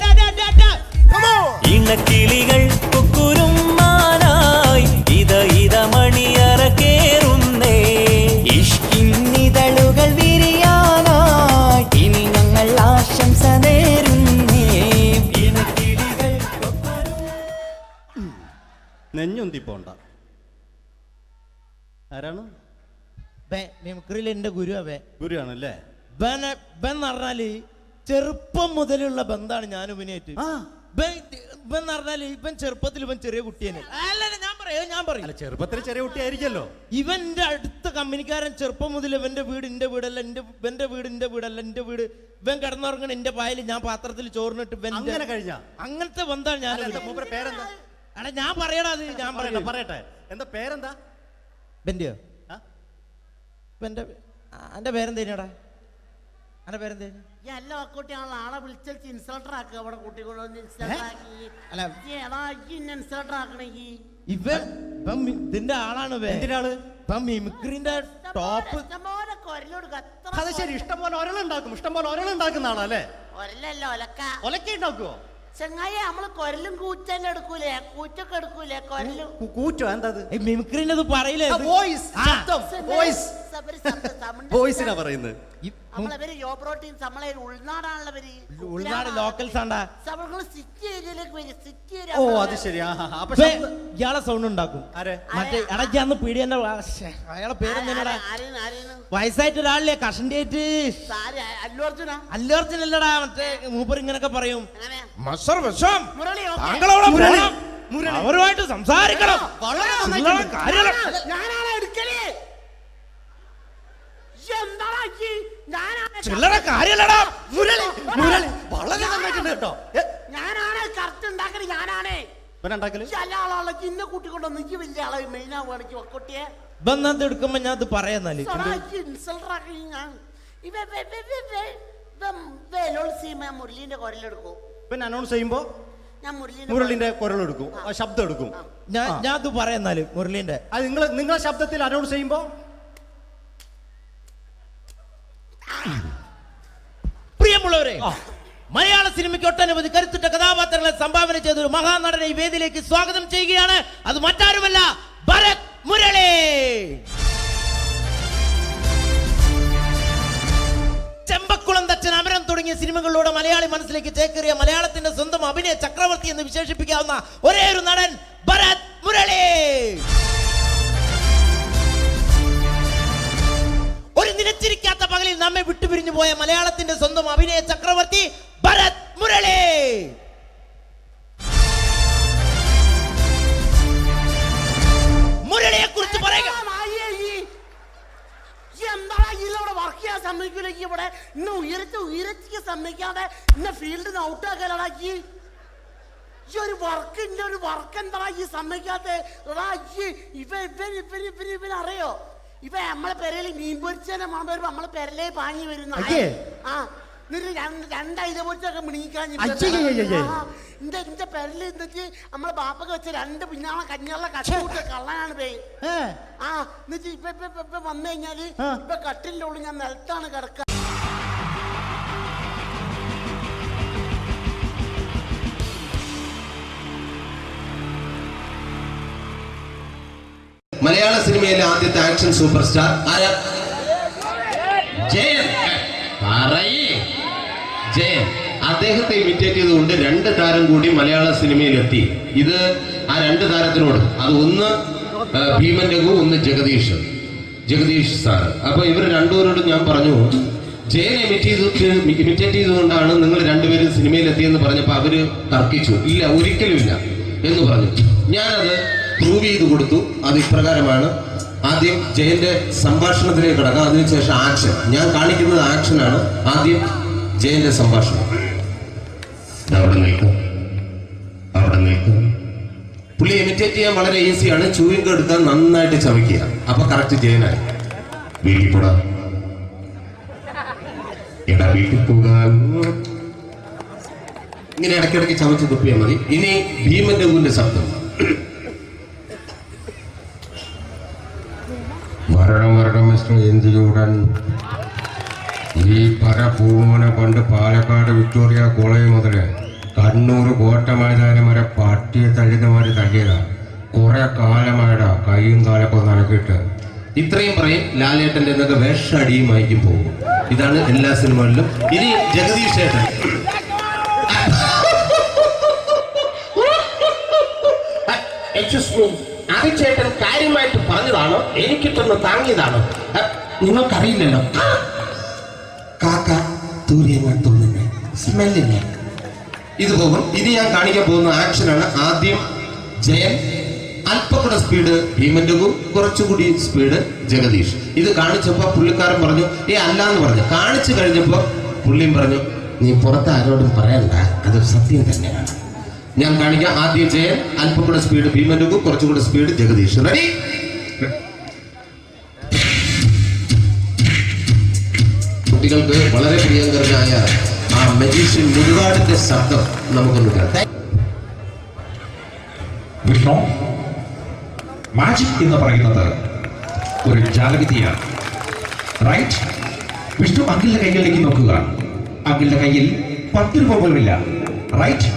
ഇണക്കിളികൾ കുക്കുരുമാനായി ഇത മണിയറ കേറുന്നേ. ഇഷ്കിന്നിതളുകൾ വിരിയാനായി ഇനി ഞങ്ങൾ ആശംസ നേരുന്നേ. ഇണക്കിളികൾ നെഞ്ഞൊന്തി പോണ്ട. ആരാണ്? മിമിക്രിയിൽ എന്റെ ഗുരുവാണല്ലേ? ബെൻ പറഞ്ഞാല് ചെറുപ്പം മുതലുള്ള ബന്ധാണ് ഞാൻ ഇവനായിട്ട്. ഇവൻ പറഞ്ഞാല് ഇവൻ ചെറുപ്പത്തിൽ ഇവൻ ചെറിയ കുട്ടിയാണ്. ഞാൻ പറയും ചെറുപ്പത്തിൽ ചെറിയ കുട്ടിയായിരിക്കല്ലോ. ഇവന്റെ അടുത്ത കമ്പനിക്കാരൻ ചെറുപ്പം മുതൽ ഇവന്റെ വീട് എന്റെ വീടല്ല. ഇവന്റെ വീട് എന്റെ വീടല്ല. എന്റെ വീട് ഇവൻ കിടന്നുറങ്ങണ എന്റെ പായൽ ഞാൻ പാത്രത്തിൽ ചോറിനിട്ട് അങ്ങനത്തെ ബന്ധാണ് ഞാൻ. പേരെന്താ? അല്ല ഞാൻ പറയടാ. അത് ഞാൻ പറയട്ടെ. എന്താ പേരെന്താ? ബെന്റെയോ? എന്റെ പേരെന്തേനാടാ? എന്റെ പേരെന്തേന്? എല്ലാ കുട്ടിയാണല്ലോ ആളെ വിളിച്ചാൽ ഇൻസൾട്ടർ ആക്കുക. അവിടെ കുട്ടികളൊന്ന് ഇൻസൾട്ടർ ആക്കണെങ്കി ഇതിന്റെ ആളാണ്. മിമിക്രിന്റെ ടോപ്പ്. അത് ശരി. ഇഷ്ടംപോലെ ഒരളുണ്ടാക്കുന്ന ആളല്ലേ? ഒരലല്ലോ ഒലക്ക ഉണ്ടാക്കുവോ? ചെങ്ങായി നമ്മള് കൊരലും കൂറ്റെല്ലാം എടുക്കൂലേ? കൂറ്റൊക്കെ എടുക്കൂലേ? കൊരലും കൂറ്റോ? എന്താ മിമിക്രിന്റെ പറയില്ലേ? വോയിസിനാ പറയുന്നത്. നമ്മളെ യോപ്രോട്ടീൻ നമ്മളെ ഉൾനാട് ലോക്കൽസ് ആണ്ടാ. സിറ്റി ഏരിയയിലേക്ക് വരും. City area. ഓ അത് ശരി. ഇയാളെ സൗണ്ട് ഉണ്ടാക്കും. മറ്റേ ഇടയ്ക്കാന്ന് പീടിയന്റെ അയാളെ പേരെന്താ? വയസ്സായിട്ട് ഒരാളില്ലേ? കഷന്റെ ആയിട്ട് അല്ലു അർജുൻ അല്ലടാ. മറ്റേ മൂപ്പർ ഇങ്ങനൊക്കെ പറയും. അവരുമായിട്ട് സംസാരിക്കണം. ചില്ലറ കാര്യല്ലടാ. ഞാനാണ് കറക്റ്റ് ഉണ്ടാക്കല്. ഞാനാണേ ഇന്ന കൂട്ടിക്കൊണ്ടോ നിക്ക് വലിയ ആളെ മെയിൻ ആവുകയാണെങ്കിൽ ഒക്കൊട്ടിയെ എടുക്കുമ്പോ ഞാൻ അത് പറയാന്നാല് മുരളീന്റെ കുരലെടുക്കും. പിന്നെ അനൗൺസ് ചെയ്യുമ്പോ ഞാൻ മുരളിന്റെ കുരലെടുക്കും. ശബ്ദം എടുക്കും. ഞാൻ അത് പറയാന്നാല് മുരളീന്റെ അത് നിങ്ങളെ ശബ്ദത്തിൽ അനൗൺസ് ചെയ്യുമ്പോ പ്രിയമുള്ളവരെ, മലയാള സിനിമയ്ക്ക് ഒട്ടനവധി കരുത്തുറ്റ കഥാപാത്രങ്ങളെ സംഭാവന ചെയ്ത ഒരു മഹാനടനെ ഈ വേദിയിലേക്ക് സ്വാഗതം ചെയ്യുകയാണ്. അത് മറ്റാരുമല്ല, ഭരത് മുരളി. ചെമ്പക്കുളം തച്ചൻ, അമരം തുടങ്ങിയ സിനിമകളിലൂടെ മലയാളി മനസ്സിലേക്ക് ചേക്കേറിയ മലയാളത്തിന്റെ സ്വന്തം അഭിനയ ചക്രവർത്തി എന്ന് വിശേഷിപ്പിക്കാവുന്ന ഒരേ ഒരു നടൻ ഭരത് മുരളി. ഒരു നിലച്ചിരിക്കാത്ത പകലിൽ നമ്മെ വിട്ടുപിരിഞ്ഞു പോയ മലയാളത്തിന്റെ സ്വന്തം അഭിനയ ചക്രവർത്തി ഭരത് മുരളി. മുരളിയെ കുറിച്ച് പറയുക. വർക്ക് ചെയ്യാൻ സമ്മതിക്കൂല. ഇവിടെ ഇന്ന് ഉയരത്തിക്ക് സമ്മതിക്കാതെ ഇന്ന ഫീൽഡിന് ഔട്ടാക്കലാക്കി. ഈ ഒരു വർക്ക് എന്താ ഈ സമ്മതിക്കാത്ത? ഇവനറിയോ? ഇവ നമ്മളെ പെരയിൽ മീൻ പൊരിച്ചതിനെ മണം വരുമ്പോ നമ്മളെ പെരലേ പാഞ്ഞു വരുന്ന രണ്ടൈല പൊരിച്ചൊക്കെ മിണിക്കാൻ എന്റെ പെരല് എന്നിട്ട് നമ്മളെ ബാപ്പൊക്കെ വെച്ച രണ്ട് പിന്നാളെ കഞ്ഞുള്ള കട്ടുകൂട്ട കള്ളനാണ് പേര്. എന്നിട്ട് ഇപ്പൊ വന്നു കഴിഞ്ഞാല് ഇപ്പൊ കട്ടിലിന്റെ ഉള്ളിൽ ഞാൻ നിലത്താണ് കിടക്കുക. മലയാള സിനിമയിലെ ആദ്യത്തെ ആക്ഷൻ സൂപ്പർ സ്റ്റാർ ആരാ? ജയൻ. ജയൻ അദ്ദേഹത്തെ ഇമിറ്റേറ്റ് ചെയ്തുകൊണ്ട് 2 താരം കൂടി മലയാള സിനിമയിലെത്തി. ഇത് ആ 2 താരത്തിനോട്, അത് ഒന്ന് ഭീമൻ രഘു, ഒന്ന് ജഗദീഷ് സാറ്. അപ്പൊ ഇവർ രണ്ടുപേരോടും ഞാൻ പറഞ്ഞു, ജയനെ ഇമിറ്റേറ്റ് ചെയ്തുകൊണ്ടാണ് നിങ്ങൾ രണ്ടുപേരും സിനിമയിലെത്തിയെന്ന് പറഞ്ഞപ്പോൾ അവര് തർക്കിച്ചു. ഇല്ല, ഒരിക്കലും ഇല്ല എന്ന് പറഞ്ഞു. ഞാനത് പ്രൂവ് ചെയ്ത് കൊടുത്തു. അത് ഇപ്രകാരമാണ്. ആദ്യം ജയന്റെ സംഭാഷണത്തിലേക്ക് കിടക്കാം, അതിനുശേഷം ആക്ഷൻ. ഞാൻ കാണിക്കുന്നത് ആക്ഷനാണ്. ആദ്യം ജയന്റെ സംഭാഷണം. അവിടെ നിൽക്കും. പുള്ളി ഇമിറ്റേറ്റ് ചെയ്യാൻ വളരെ ഈസിയാണ്. ചൂയിങ് എടുക്കാൻ നന്നായിട്ട് ചവയ്ക്കുക. അപ്പൊ കറക്റ്റ് ജയനായി. വീട്ടിൽ പോടാ, എടാ വീട്ടിൽ പോകാൻ. ഇങ്ങനെ ഇടയ്ക്കിടയ്ക്ക് ചവച്ച് തുപ്പിയാൽ മതി. ഇനി ഭീമൻ രഘുവിന്റെ ശബ്ദം. വരണം മിസ്റ്റർ എന്തിയൂടൻ. ഈ പരപൂമനെ പണ്ട് പാലക്കാട് വിക്ടോറിയ കോളേജ് മുതല് കണ്ണൂർ കോട്ട മൈതാനം വരെ പട്ടിയെ തള്ളുന്നമാര് തള്ളിയതാ. കുറെ കാലമായിടാ കൈയും കാലൊക്കെ നനക്കിട്ട്. ഇത്രയും പറയും. ലാലേട്ടന്റെ എന്നൊക്കെ വേഷടിയുമായിരിക്കും പോകും. ഇതാണ് എല്ലാ സിനിമകളിലും. ഇനി ജഗദീഷ് ഏട്ടൻ. ചേട്ടൻ കാര്യമായിട്ട് പറഞ്ഞതാണോ എനിക്കിട്ടൊന്ന് താങ്ങിയതാണോ നിങ്ങൾക്കറിയില്ലല്ലോ. കാക്ക തൂരിയങ്ങാൻ തോന്നുന്നേ, സ്മെല്ലില്ലേ? ഇത് പോകും. ഇത് ഞാൻ കാണിക്കാൻ പോകുന്ന ആക്ഷനാണ്. ആദ്യം ജയൻ, അല്പം കൂടെ സ്പീഡ് ഭീമൻ രഘു, കുറച്ചുകൂടി സ്പീഡ് ജഗദീഷ്. ഇത് കാണിച്ചപ്പോ പുള്ളിക്കാരൻ പറഞ്ഞു അല്ലാന്ന് പറഞ്ഞു. കാണിച്ചു കഴിഞ്ഞപ്പോ പുള്ളിയും പറഞ്ഞു നീ പുറത്ത് ആരോടും പറയണ്ട, അത് സത്യം തന്നെയാണ്. ഞാൻ കാണിക്കാം. ആദ്യം ജയൻ, അല്പം കൂടെ സ്പീഡ് ഭീമൻ രഘു, കുറച്ചുകൂടെ സ്പീഡ് ജഗദീഷ്. റെഡി? കുട്ടികൾക്ക് വളരെ പ്രിയങ്കരനായ ആ മജീഷ്യൻ മുരുകാടിന്റെ ശബ്ദം നമുക്കൊന്ന് കേൾക്കാം. വിഷ്ണു, മാജിക് എന്ന് പറയുന്നത് ഒരു ജാലവിദ്യയാണ്, റൈറ്റ്? വിഷ്ണു അങ്കിളിന്റെ കൈകളിലേക്ക് നോക്കുക. അങ്കിളിന്റെ കയ്യിൽ 10 രൂപ പോലുമില്ല, റൈറ്റ്?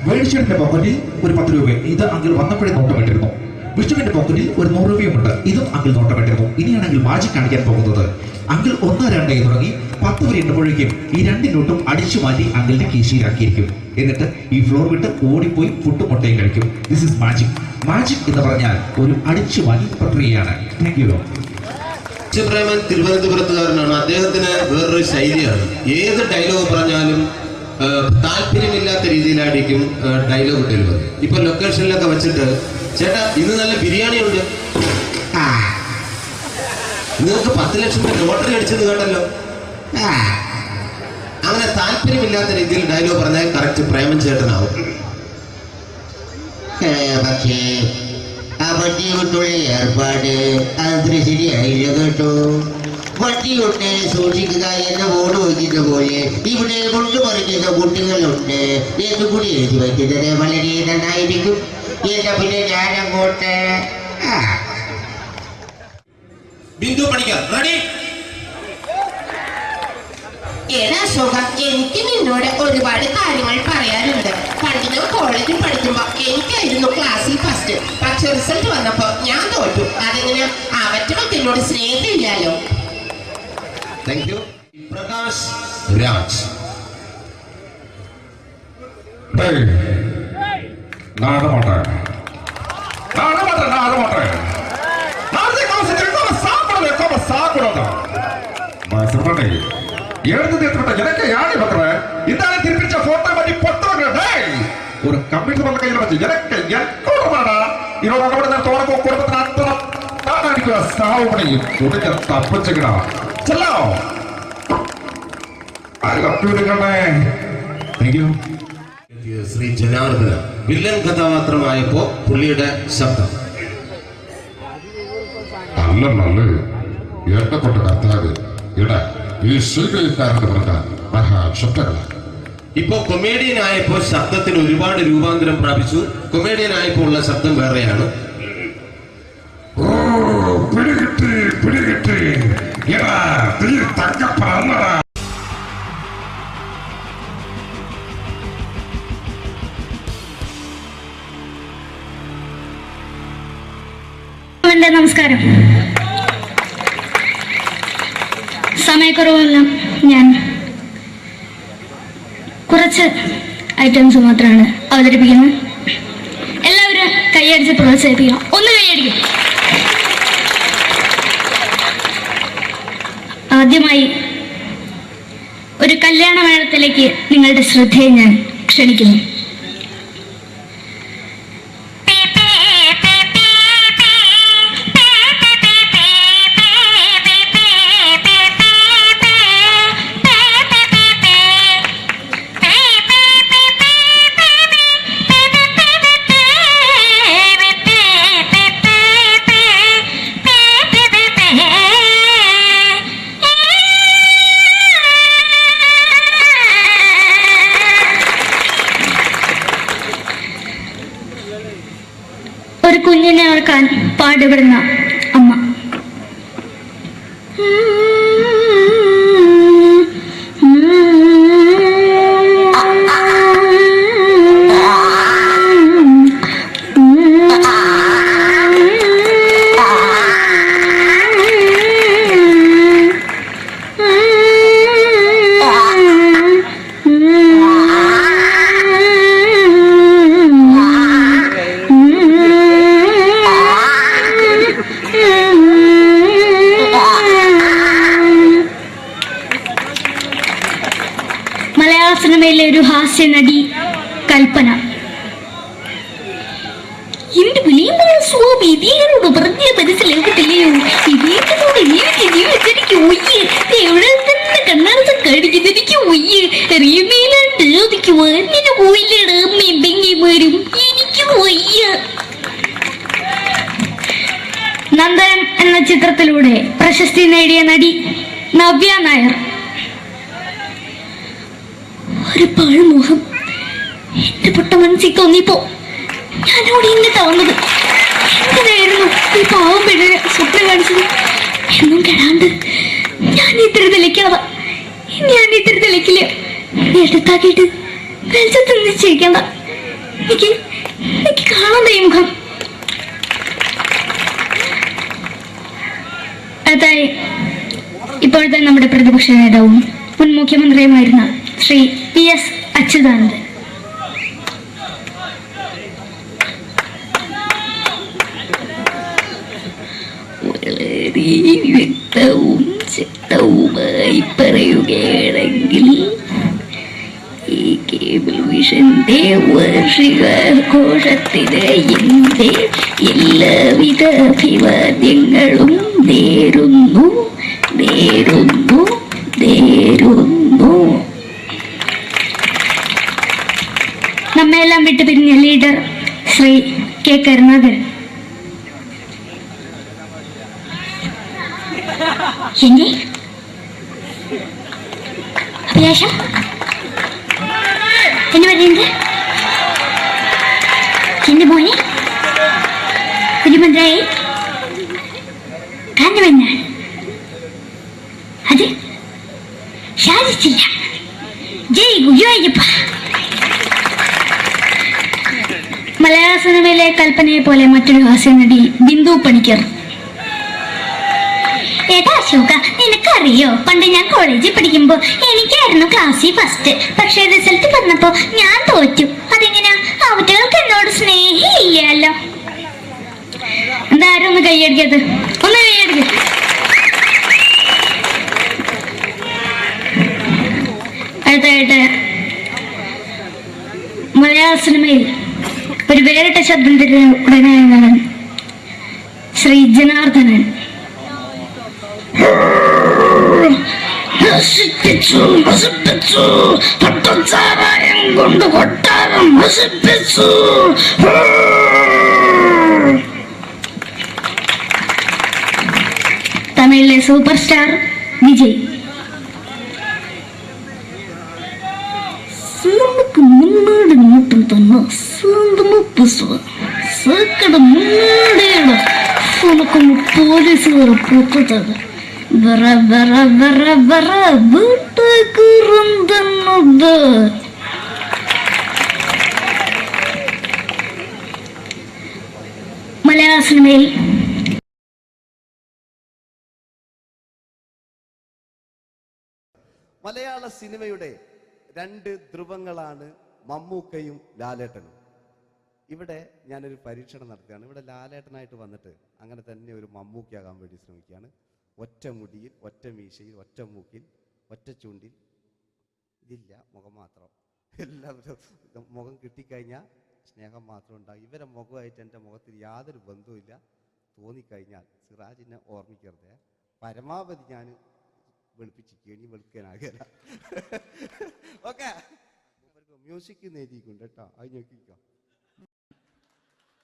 വേണിച്ചേട്ടന്റെ പോക്കറ്റിൽ ഒരു 10 രൂപ. ഇത് അങ്കിൾ വന്നപ്പോഴേ നോട്ടമിട്ടിരുന്നു. വിഷ്ണുവിന്റെ പോക്കറ്റിൽ ഒരു 100 രൂപയുമുണ്ട്. ഇതും അങ്കിൾ നോട്ടമിട്ടിരുന്നു. ഇനിയാണെങ്കിൽ മാജിക് കാണിക്കാൻ പോകുന്നത്. അങ്കിൾ 1, 2 തുടങ്ങി 10 വരെ എണ്ണുമ്പോഴേക്കും ഈ 2 നോട്ടും അടിച്ചു മാറ്റി അങ്കിളിന്റെ കീശയിലാക്കിയിരിക്കും. എന്നിട്ട് ഈ ഫ്ലോർ വിട്ട് ഓടിപ്പോയി പുട്ടും മുട്ടയും കഴിക്കും. This is magic. മാജിക് എന്ന് പറഞ്ഞാൽ ഒരു അടിച്ചു മാറ്റി പ്രക്രിയയാണ്. Thank you. പ്രേമൻ തിരുവനന്തപുരത്തുകാരനാണ്. അദ്ദേഹത്തിന് വേറൊരു ശൈലിയാണ്. ഏത് ഡയലോഗ് പറഞ്ഞാലും താല്പര്യമില്ലാത്ത രീതിയിലായിരിക്കും ഡയലോഗ് ഡെലിവറി. ഇപ്പൊ ലൊക്കേഷനിലൊക്കെ വെച്ചിട്ട് ചേട്ടാ ഇന്ന് നല്ല ബിരിയാണി ഉണ്ട്, നിങ്ങൾക്ക് 10 ലക്ഷം ലോട്ടറി അടിച്ചെന്ന് കേട്ടല്ലോ. അങ്ങനെ താല്പര്യമില്ലാത്ത രീതിയിൽ ഡയലോഗ് പറഞ്ഞാൽ കറക്റ്റ് പ്രേമൻ ചേട്ടനാവും. പക്ഷേ ആ വണ്ടി കൊണ്ടുള്ള ഏർപ്പാട് അത്ര ശരിയായില്ല കേട്ടോ. വണ്ടി കൊണ്ട് സൂക്ഷിക്കുക എന്ന ബോർഡ് വയ്ക്കുന്ന പോലെ ഇവിടെ കൊണ്ടുമറിക്കുന്ന കുട്ടികളുണ്ട് എന്ന് കൂടി എഴുതി വയ്ക്കുന്നത് വളരെ നന്നായിരിക്കും. എന്നാ പിന്നെ ഞാനങ്ങോട്ട് ബിന്ദു പണിക്കർ. റെഡി? എടാ സുഖം, എനിക്ക് നിന്നോട് ഒരുപാട് കാര്യങ്ങൾ പറയാനുണ്ട്. പണ്ട് ഞാൻ കോളേജിൽ പഠിക്കുമ്പോ എനിക്കായിരുന്നു ക്ലാസ്സിൽ ഫസ്റ്റ്. പക്ഷെ റിസൾട്ട് വന്നപ്പോ ഞാൻ തോറ്റു. അതെങ്ങനെ അവറ്റൊക്കെ എന്നോട് സ്നേഹമില്ലല്ലോ. Thank you. പ്രകാശ് രാജ്. ஒரு கம்ப்யூட்டர் பண்ண கையில் வச்சு எனக்கு என்கூடமாடா இதோட கூட தோணப்போ குடும்பத்தின் அத்தனை நான் அடிக்கிற சாவு பண்ணி துடிக்க தப்பிச்சுக்கடா செல்லோ ശ്രീ ജനാർദ്ദന. വില്ലൻ കഥാപാത്രമായപ്പോ പുള്ളിയുടെ ശബ്ദം. നല്ല നല്ല ഏട്ടപ്പെട്ട കർത്താവ് ഇട ഈ സ്വീകരിക്കാരെന്ന് പറഞ്ഞ മഹാശബ്ദങ്ങള. ഇപ്പോ കൊമേഡിയൻ ആയപ്പോ ശബ്ദത്തിന് ഒരുപാട് രൂപാന്തരം പ്രാപിച്ചു. കൊമേഡിയൻ ആയപ്പോ ഉള്ള ശബ്ദം വേറെയാണ്. ഓ പിടികിട്ടി പിടികിട്ടി എടാ തീ തങ്കപ്പറന്നടാ. നമസ്കാരം. സമയക്കുറവെല്ലാം ഞാൻ കുറച്ച് ഐറ്റംസ് മാത്രമാണ് അവതരിപ്പിക്കുന്നത്. എല്ലാവരും കൈയടിച്ച് പ്രോത്സാഹിപ്പിക്കണം. ഒന്ന് കൈയടിക്കും. ആദ്യമായി ഒരു കല്യാണമേളത്തിലേക്ക് നിങ്ങളുടെ ശ്രദ്ധയെ ഞാൻ ക്ഷണിക്കുന്നു. ഒരു കുഞ്ഞിനെ ഓർക്കാൻ പാടുപെടുന്ന അമ്മ. സിനിമയിലെ ഒരു ഹാസ്യ നടി കൽപ്പന. എന്റെ വിളിയുമ്പോൾ സ്വാമി ഇതിനോട് പറഞ്ഞ മനസ്സിലാകത്തില്ലയോ? ഇതിനോട് എനിക്ക് ജീവിച്ചെനിക്ക് ഒയ്യ് എവിടെ തന്നെ കണ്ണാടത്ത് കാണിക്കുന്നത് എനിക്ക് ഒയ്യ് അറിയുന്നതിലാണ്ട് ചോദിക്കുവാൻ എന്നെ പോയില്ലേടാ അമ്മയും പെങ്ങിമാരും എനിക്ക് ഒയ്യ. നന്ദനം എന്ന ചിത്രത്തിലൂടെ പ്രശസ്തി നേടിയ നടി നവ്യ നായർ. ഒരു പാഴ്മോഹം എന്റെ പൊട്ട മനസ്സിൽ തോന്നിയപ്പോ ഞാനവിടെ ഇന്നിട്ടാ വന്നത്. എന്തിനായിരുന്നു ഈ പാവം പെണ്ണിനെ സ്വപ്നം കാണിച്ചത്? എന്നും കെടാണ്ട് ഞാൻ ഇത്തിരി തെളിക്കാതെ ഞാൻ ഇത്തിരി തെളിക്കില്ല. എടുത്താക്കിയിട്ട് വെളിച്ചത്ത് നിശ്ചയിക്കണ്ട. എനിക്ക് കാണാൻ ഈ മുഖം. അതായി ഇപ്പോഴത്തെ നമ്മുടെ പ്രതിപക്ഷ നേതാവും മുൻ മുഖ്യമന്ത്രിയുമായിരുന്ന ശ്രീ PS അച്യുതാനന്ദൻ. വളരെ വ്യക്തവും ശക്തവുമായി പറയുകയാണെങ്കിൽ ഈ കേബിൾ വിഷന്റെ വാർഷികാഘോഷത്തിന് എന്റെ എല്ലാവിധ അഭിവാദ്യങ്ങളും നേരുന്നു നേരുന്നു നേരുന്നു. നമ്മയെല്ലാം വിട്ടുപിരിഞ്ഞ ലീഡർ ശ്രീ K. കരുണാകരൻ. എന്റെ അഭിലാഷം എന്ന് പറയുന്നത് എന്റെ മോനെ തിരുമന്ത്രായി കാരണമെന്നാണ്. അത് സാധിച്ചില്ല. ജയ് ഗുരുവായൂരപ്പ. മലയാള സിനിമയിലെ കൽപ്പനയെ പോലെ മറ്റൊരു ഹാസ്യ നടി ബിന്ദു പണിക്കർ. ഏട്ടാ അശോക, നിനക്കറിയോ പണ്ട് ഞാൻ കോളേജിൽ പഠിക്കുമ്പോ എനിക്കായിരുന്നു ക്ലാസ്സിൽ ഫസ്റ്റ്. പക്ഷെ റിസൾട്ട് വന്നപ്പോ ഞാൻ തോറ്റു. അതെങ്ങനെയാ? അവറ്റകൾക്ക് എന്നോട് സ്നേഹമില്ലല്ലോ. എന്താരും ഒന്ന് കൈയടിക്കത്? ഒന്ന് കൈയടിക്ക. അടുത്തായിട്ട് മലയാള സിനിമയിൽ ഒരു വേറിട്ട ശബ്ദത്തിന്റെ ഉടനാണ് ശ്രീ ജനാർദ്ദനൻ. നശിപ്പിച്ചു നശിപ്പിച്ചു പട്ടച്ചാരായം കൊണ്ട് കൊട്ടാരം നശിപ്പിച്ചു. തമിഴിലെ സൂപ്പർ സ്റ്റാർ വിജയ്. നമുക്ക് മുന്നോടി നോട്ടം തന്ന സ്വന്തം സക്കട മുന്നോടിയാണ് നമുക്കൊന്ന് പോലീസുകാർ പൂത്തത്. വറ വറ വറ വറ വീട്ടുകുറുന്നത്. മലയാള സിനിമയിൽ മലയാള സിനിമയുടെ രണ്ട് ധ്രുവങ്ങളാണ് മമ്മൂക്കയും ലാലേട്ടനും. ഇവിടെ ഞാനൊരു പരീക്ഷണം നടത്തുകയാണ്. ഇവിടെ ലാലേട്ടനായിട്ട് വന്നിട്ട് അങ്ങനെ തന്നെ ഒരു മമ്മൂക്കയാകാൻ വേണ്ടി ശ്രമിക്കുകയാണ്. ഒറ്റ മുടിയിൽ, ഒറ്റ മീശയിൽ, ഒറ്റ മൂക്കിൽ, ഒറ്റ ചൂണ്ടിൽ, ഇതില്ല, മുഖം മാത്രം. എല്ലാവരും മുഖം കിട്ടിക്കഴിഞ്ഞാൽ സ്നേഹം മാത്രം ഉണ്ടാകും. ഇവരെ മുഖമായിട്ട് എൻ്റെ മുഖത്തിൽ യാതൊരു ബന്ധവുമില്ല. തോന്നിക്കഴിഞ്ഞാൽ സിറാജിനെ ഓർമ്മിക്കരുത്. പരമാവധി ഞാൻ വെളുപ്പിച്ചിരിക്കുക, ഇനി വെളുക്കാനാകില്ല. ഓക്കെ, മ്യൂസിക് എഴുതിയിട്ടുണ്ട് കേട്ടോ, അത് നോക്കിക്കോ.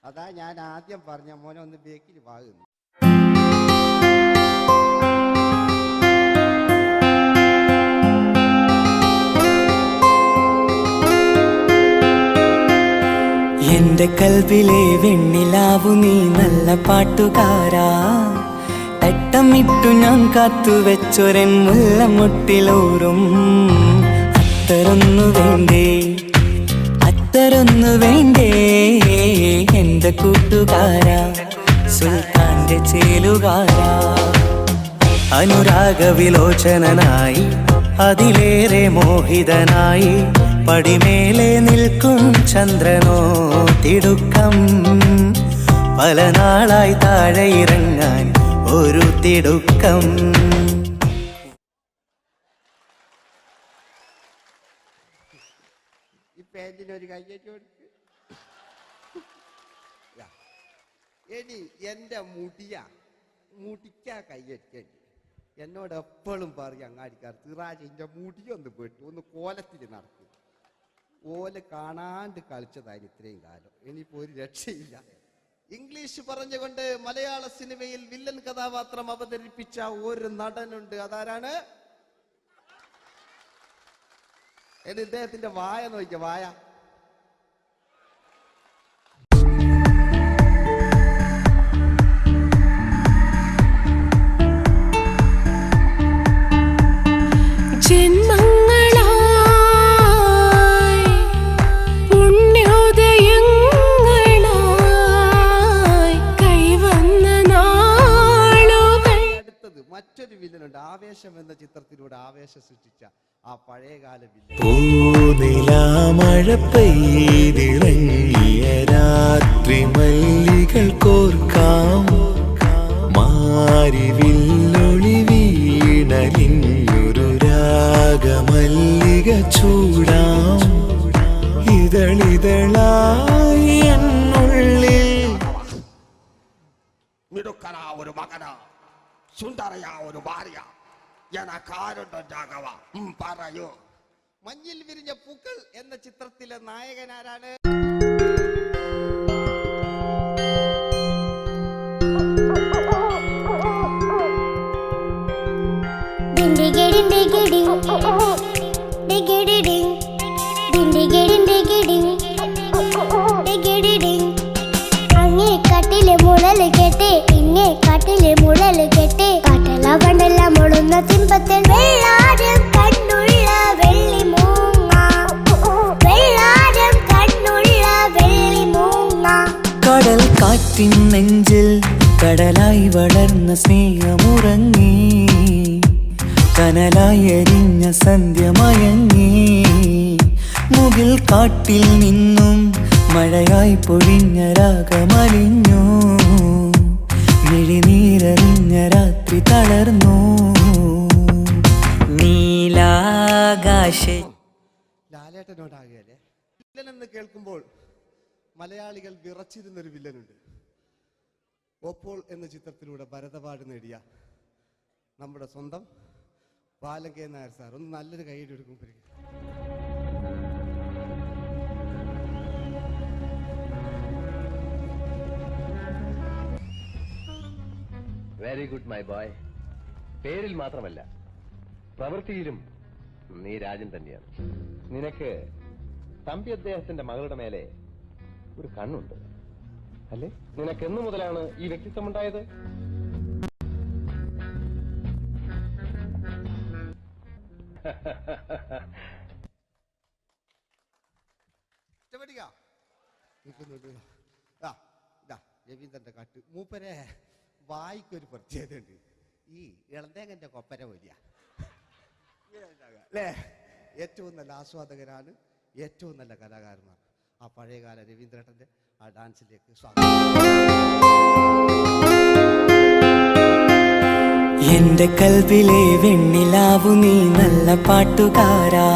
അതാ ഞാൻ ആദ്യം പറഞ്ഞ മോനെ ഒന്ന് ബേക്കിൽ വാങ്ങുന്നു. എന്റെ കൽവിലെ വെണ്ണിലാവു നീ നല്ല പാട്ടുകാരാ, തട്ടമിട്ടു ഞാൻ കാത്തുവെച്ചൊരൻ മുല്ലമുട്ടിലോറും. അത്തരൊന്നു വേണ്ടേ, അത്തരൊന്നു വേണ്ടേ എന്റെ കൂട്ടുകാരാ, സുൽത്താന്റെ ചേലുകാരാ. അനുരാഗവിലോചനായി അതിലേറെ മോഹിതനായി പടിമേലെ നിൽക്കും ചന്ദ്രനോ തിടുക്കം. പല നാളായി താഴെ ഇറങ്ങാൻ ഒരു തിടുക്കം. ഈ പേജിനൊരു കയ്യേറ്റ് കൊടുക്ക്. എടി എന്റെ മുടിക്കാ കയ്യേറ്റേണ്ടി. എന്നോട് എപ്പോഴും പറയും അങ്ങാടിക്കാർ, സിറാജ് എന്റെ മുടിയൊന്ന് പെട്ടു, ഒന്ന് കോലത്തിൽ നടക്കും. ഓല കാണാണ്ട് കളിച്ചതായിരുന്നു ഇത്രയും കാലം. ഇനിയിപ്പോ ഒരു രക്ഷയില്ല. ഇംഗ്ലീഷ് പറഞ്ഞുകൊണ്ട് മലയാള സിനിമയിൽ വില്ലൻ കഥാപാത്രം അവതരിപ്പിച്ച ഒരു നടനുണ്ട്. അതാരാണ്? ഇദ്ദേഹത്തിന്റെ വായ നോക്കിയ വായ. മറ്റൊരു വില്ലനുണ്ട്. ആവേശം എന്ന ചിത്രത്തിലൂടെ ആവേശം സൃഷ്ടിച്ച ആ പഴയകാല വില്ലൻ. മഴ പെയ്തിറങ്ങിയ രാത്രി മല്ലികൾ കോർക്കാം, മാരിവില്ലൊളി വീണലിഞ്ഞൊരു രാഗമല്ലിക ചൂടാം. ഇതളിതളായി എന്നുള്ളിൽ മിടുക്കനാ ഒരു മകനാ, സുന്ദരയാ ഒരു ഭാര്യ, എനക്കാരുണ്ടോ രാഘവ, പറയൂ. മഞ്ഞിൽ വിരിഞ്ഞ പൂക്കൾ എന്ന ചിത്രത്തിലെ നായകനാരാണ്? അങ്ങേ കട്ടിലെ മുളല് കേട്ടേ, ഇങ്ങേ കാട്ടിലെ മുളല് കേട്ടേ, കാട്ടല കണ്ടല്ല മുളുന്ന സിംഹത്തിൽ വെള്ളാരം കണ്ണുള്ള വെള്ളി മൂങ്ങ, വെള്ളാരം കണ്ണുള്ള വെള്ളി മൂങ്ങ. കടൽ കാറ്റിൻ നെഞ്ചിൽ കടലായി വളർന്ന സ്നേഹമുറങ്ങി, കനലായി എരിഞ്ഞ സന്ധ്യ മയങ്ങി. മുകിൽ കാട്ടിൽ നിന്നും മഴയായി പൊഴിഞ്ഞ രാഗമലിഞ്ഞു, മിഴിനീരറിഞ്ഞ രാത്രി തളർന്നു. നീലാകാശ ലാലേട്ടനോടാകല്ലേ വില്ലൻ എന്ന് കേൾക്കുമ്പോൾ മലയാളികൾ വിറച്ചിരുന്നൊരു വില്ലനുണ്ട്. ഓപ്പോൾ എന്ന ചിത്രത്തിലൂടെ ഭരതപാട് നേടിയ നമ്മുടെ സ്വന്തം ബാലൻ കെ നായർ സാർ. ഒന്ന് നല്ലൊരു കൈയ്യടി എടുക്കുമ്പോൾ വെരി ഗുഡ് മൈ ബോയ്. പേരിൽ മാത്രമല്ല പ്രവൃത്തിയിലും നീ രാജൻ തന്നെയാണ്. നിനക്ക് തമ്പി അദ്ദേഹത്തിന്റെ മകളുടെ മേലെ ഒരു കണ്ണുണ്ട് അല്ലേ? നിനക്ക് എന്നു മുതലാണ് ഈ വ്യക്തിത്വം ഉണ്ടായത്? രവീന്ദ്രന്റെ കാട്ട് മൂപ്പരെ വായിക്കൊരു പ്രത്യേകതയുണ്ട്. ഈ ഇളന്തേങ്ങന്റെ കൊപ്പര വലിയ അല്ലേ? ഏറ്റവും നല്ല ആസ്വാദകരാണ്, ഏറ്റവും നല്ല കലാകാരന്മാർ. ആ പഴയകാല രവീന്ദ്രേട്ടൻ്റെ ആ ഡാൻസിലേക്ക് സ്വാഗതം. എന്റെ കൽവിലെ വെണ്ണിലാവു നീ നല്ല പാട്ടുകാരാ,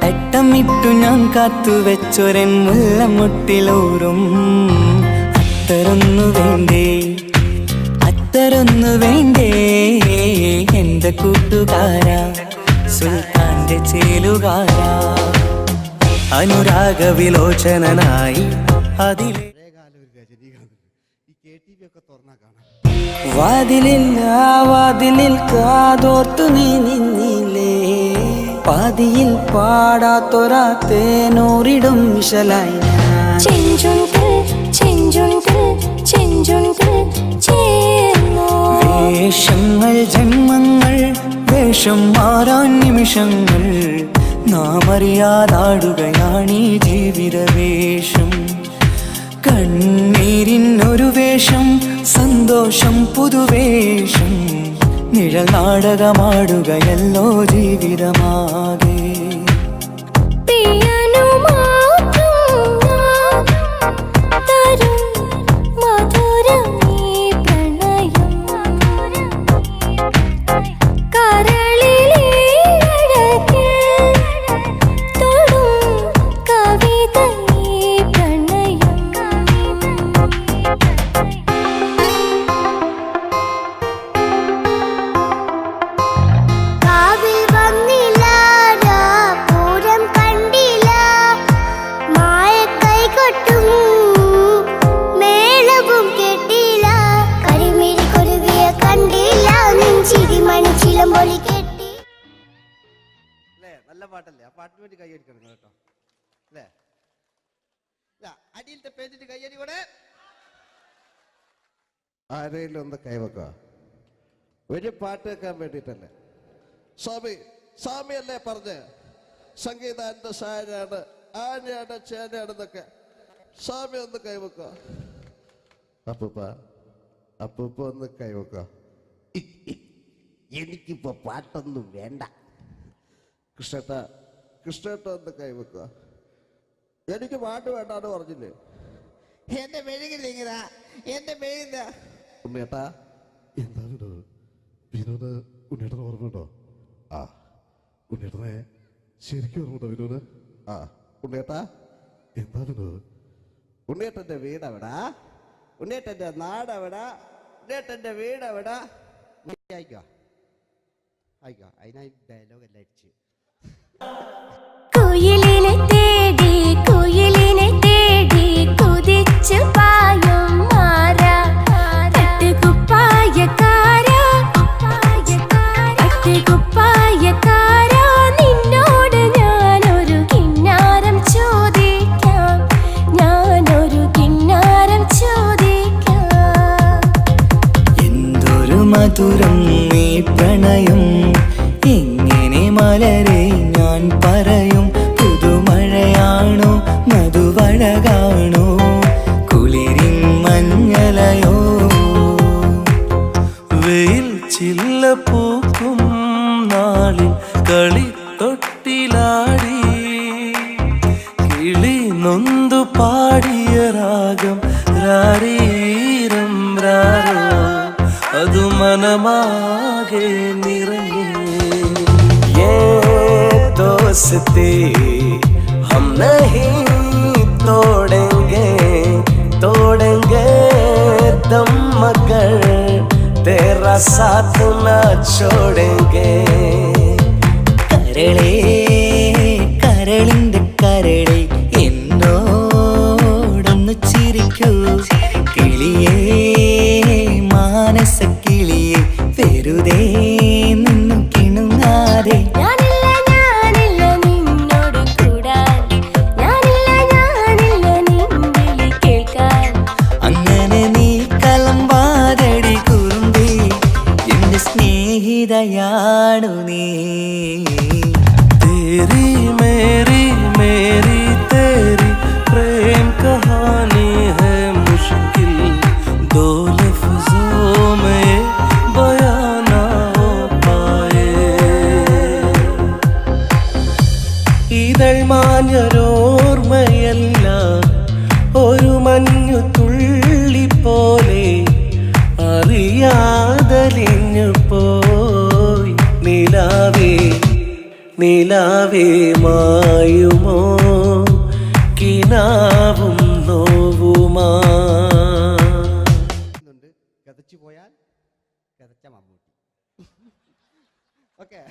തട്ടമിട്ടു ഞാൻ കാത്തുവെച്ചൊരൻ മുല്ലമുട്ടിലോറും അത്തരൊന്നു വേണ്ടേ, അത്തരൊന്നു വേണ്ടേ എന്റെ കൂട്ടുകാരാ, സുൽത്താന്റെ ചേലുകാരാ, അനുരാഗവിലോചനായി അതിലെ വാതിലില്ല വാതിലിൽ കാതോർത്തു നീ നിന്നില്ലേ, പാതിയിൽ പാടാത്തൊരാ തേനൂറിടും വിശലായി വേഷങ്ങൾ ജന്മങ്ങൾ വേഷം മാറാൻ നിമിഷങ്ങൾ നാം അറിയാതാടുകയാണീ ജീവിതവേഷം. കണ്ണീരിനൊരു വേഷം സന്തോഷം പുതുവേഷം, നിഴൽ നാടകമാടുകയല്ലോ ജീവിതമാകെ. നല്ല പാട്ടല്ലേ? ആ പാട്ടിന് വേണ്ടി കൈയടിക്കണം കേട്ടോ അല്ലേ? അടിയിലത്തെ പേജിട്ട് കൈയടി കൂടെ ആരെങ്കിലും ഒന്ന് കൈവക്കുക. ഒരു പാട്ട് വെക്കാൻ വേണ്ടിയിട്ടല്ലേ? സ്വാമിയല്ലേ പറഞ്ഞ് സംഗീതം എന്റെ സാരാണ്, ആനയാണ് ചേനയാണെന്നൊക്കെ. സ്വാമി ഒന്ന് കൈവക്കുക. അപ്പൂപ്പ ഒന്ന് കൈവക്കുക. എനിക്കിപ്പോ പാട്ടൊന്നും വേണ്ട. കൃഷ്ണേട്ട ഒന്ന് കൈവക്കുക. എനിക്ക് പാട്ട് വേണ്ടാന്ന് പറഞ്ഞില്ലേ? എന്റെ മെഴുകില്ല, എന്റെ മെഴുകില്ല. ഉണ്ണേട്ടാ എന്താ വിനോദ്? ഉണ്ണേട്ടന് ഓർമ്മയുണ്ടോ? ആ ഉണ്ണേട്ടനെ ശരിക്കും ഓർമ്മയുണ്ടോ വിനോദ്? ആ ഉണ്ണേട്ടാ എന്താ വിനോദ്? ഉണ്ണേട്ടന്റെ വീട് എവിടാ? ഉണ്ണേട്ടന്റെ നാട് എവിടാ? ഉണ്ണേട്ടന്റെ വീട് എവിടാ? ആയിക്കോ അതിനായി ഡയലോഗ് എല്ലാം അടിച്ച്. കുയിലിനെ തേടി കുതിച്ചു പായും മാറാ, പട്ടുകുപ്പായക്കാരാ, നിന്നോട് ഞാനൊരു കിന്നാരം ചോദിക്കാം, ഞാനൊരു കിന്നാരം ചോദിക്കാം. എന്തൊരു മധുരം നീ പ്രണയം, എങ്ങനെ മലരെ ഞാൻ പറയും. പുതുമഴയാണോ മധുവഴകാണോ കുളിരിൻ മഞ്ഞലയോ, വെയിൽ ചില്ല പൂക്കും നാളിൽ കളിത്തൊട്ടിലാടി, കിളി നൊന്തു പാടിയ രാഗം രാരീരം രാരോ, അതു മനമാകെ നിറഞ്ഞു. दोस्ती हम नहीं तोड़ेंगे दम, मगर तेरा साथ न छोड़ेंगे. കരളേ കരളിന്റെ കരളെ എന്നോടൊന്ന് ചിരിക്കൂ, കിളിയേ മാനസ കിളിയെ വെറുതെ നിന്നു കിണുങ്ങാതെ. അങ്ങനെ നീ കലമ്പാതടി കുറുമ്പി, എന്റെ സ്നേഹിതയാണു നീ. तेरी मेरी मेरी तेरी प्रेम कहानी है मुश्किल, दो लफ्जों में बयां ना हो पाए. ഇതൾ മാഞ്ഞൊരോർമ്മയല്ല ഒരു മഞ്ഞു തുള്ളി പോലെ അറിയാതലിഞ്ഞു പോയി നിലാവേ നിലാവേ മായുമോ കിനാവും നോവുമാ. കഥച്ചു പോയാൽ കഥച്ച മമ്മൂട്ടി. ഓക്കെ,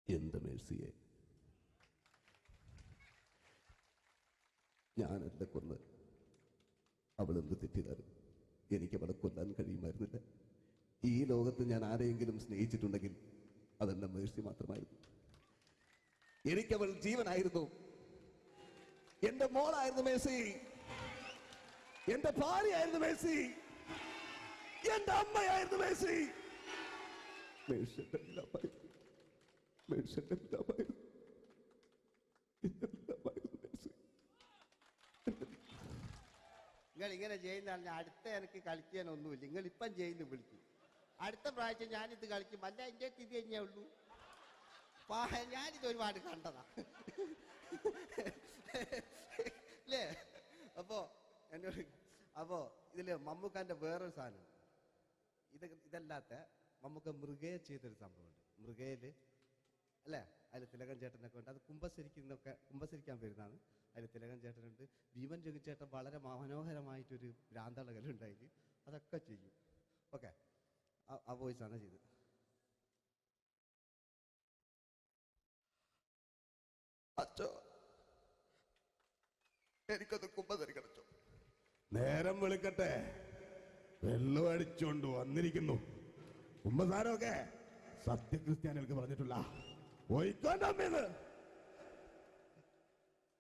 എന്റെ മേഴ്സിയെ, ഞാനല്ല കൊന്ന്. അവളെന്ത് തെറ്റിയതാണ്. എനിക്ക് അവളെ കൊല്ലാൻ കഴിയുമായിരുന്നില്ല. ഈ ലോകത്ത് ഞാൻ ആരെയെങ്കിലും സ്നേഹിച്ചിട്ടുണ്ടെങ്കിൽ അതെന്റെ മേഴ്സി മാത്രമായിരുന്നു. എനിക്കവൾ ജീവനായിരുന്നു. എന്റെ മോളായിരുന്നു മേഴ്സി, എന്റെ ഭാര്യയായിരുന്നു മേഴ്സി, എന്റെ അമ്മയായിരുന്നു മേഴ്സി. മേഴ്സിയുടെ എല്ലാമായിരുന്നു. മേഴ്സിയുടെ എല്ലാമായിരുന്നു. നിങ്ങൾ ഇങ്ങനെ ചെയ്യുന്നതാണ്. അടുത്ത എനിക്ക് കളിക്കാനൊന്നുമില്ല. നിങ്ങൾ ഇപ്പം ചെയ്യുന്നു വിളിക്കും. അടുത്ത പ്രാവശ്യം ഞാനിത് കളിക്കും. അല്ല, എൻ്റെ ഇത് തന്നെയേ ഉള്ളൂ. ഞാനിത് ഒരുപാട് കണ്ടതാ അല്ലേ? അപ്പോ ഇതില് മമ്മൂക്കാന്റെ വേറൊരു സാധനം, ഇതല്ലാത്ത മമ്മൂക്ക മൃഗയെ ചെയ്തൊരു സംഭവമുണ്ട്. മൃഗയില് അല്ലേ, അതിൽ തിലകൻ ചേട്ടനൊക്കെ ഉണ്ട്. അത് കുമ്പസരിക്കാൻ വരുന്നതാണ്. അതിൽ തിലകൻ ചേട്ടനുണ്ട്, ഭീമൻ രഘുചേട്ടൻ വളരെ മനോഹരമായിട്ടൊരു ഭ്രാന്തളകലുണ്ടായി. അതൊക്കെ ചെയ്യും. ഓക്കെ, ആ വോയിസാണ് ചെയ്തത്. അച്ചോ, എനിക്കൊന്ന് കുമ്പസരിക്കണച്ചോ. നേരം വെളുക്കട്ടെ, വെള്ളം അടിച്ചോണ്ട് വന്നിരിക്കുന്നു. കുമ്പസാരമൊക്കെ സത്യക്രിസ്ത്യാനികൾക്ക് പറഞ്ഞിട്ടുള്ള ഒയ്ക്കോന്റെ അമ്മേന്ന്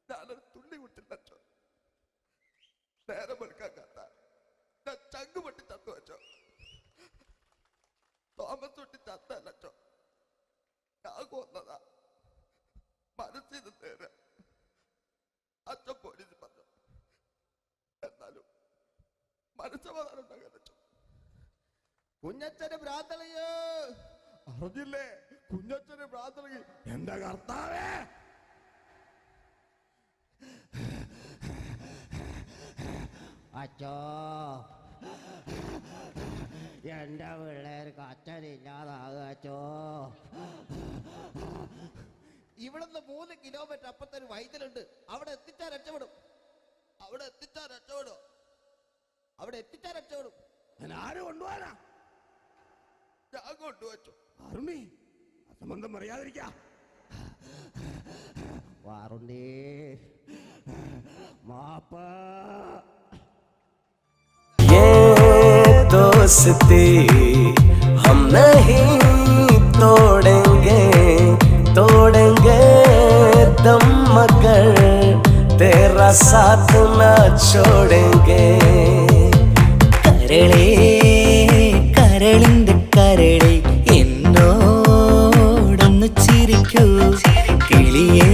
ഞാനൊരു തുള്ളി കുട്ടില്ലച്ചോ. നേരം വെളുക്കാൻ കാത്ത ഞാൻ ചങ്ക് പൊട്ടി ചത്തു വെച്ചോ. തോമസ് തൊട്ടി ചത്തല്ലച്ചോ, ഞാൻ കൊന്നതാ. മനസ്സിന് നേരെ അച്ഛൻ പോലീസ് പറഞ്ഞു. എന്നാലും മനസ്സമാധാനം ഉണ്ടാകാനോ. കുഞ്ഞച്ഛന് ഭ്രാന്തളയോ അറിഞ്ഞില്ലേ? കുഞ്ഞച്ഛന് ഭ്രാന്തളകി. എന്റെ കർത്താവേ, അച്ചോ, എന്റെ പിള്ളേർക്ക് അച്ഛനില്ലാതാകച്ചോ. ഇവിടുന്ന് 3 കിലോമീറ്റർ അപ്പുറത്തെ ഒരു വൈദ്യുണ്ട്. അവിടെ എത്തിച്ചാൽ രക്ഷപ്പെടും. അവിടെ എത്തിച്ചാൽ രക്ഷപ്പെടും. ആര് കൊണ്ടുപോകാനാ? ഞാൻ കൊണ്ടുവച്ചു. അരുണി, അസംബന്ധം പറയാതിരിക്കാ. വാറുണ്ടേ മാപ്പ. दोस्ती हम नहीं तोड़ेंगे, तोड़ेंगे दम मगर तेरा साथ न छोड़ेंगे. കരളേ കരളിന്റെ കരളെ എന്നോടൊന്നു ചിരിക്കൂ. കിളിയേ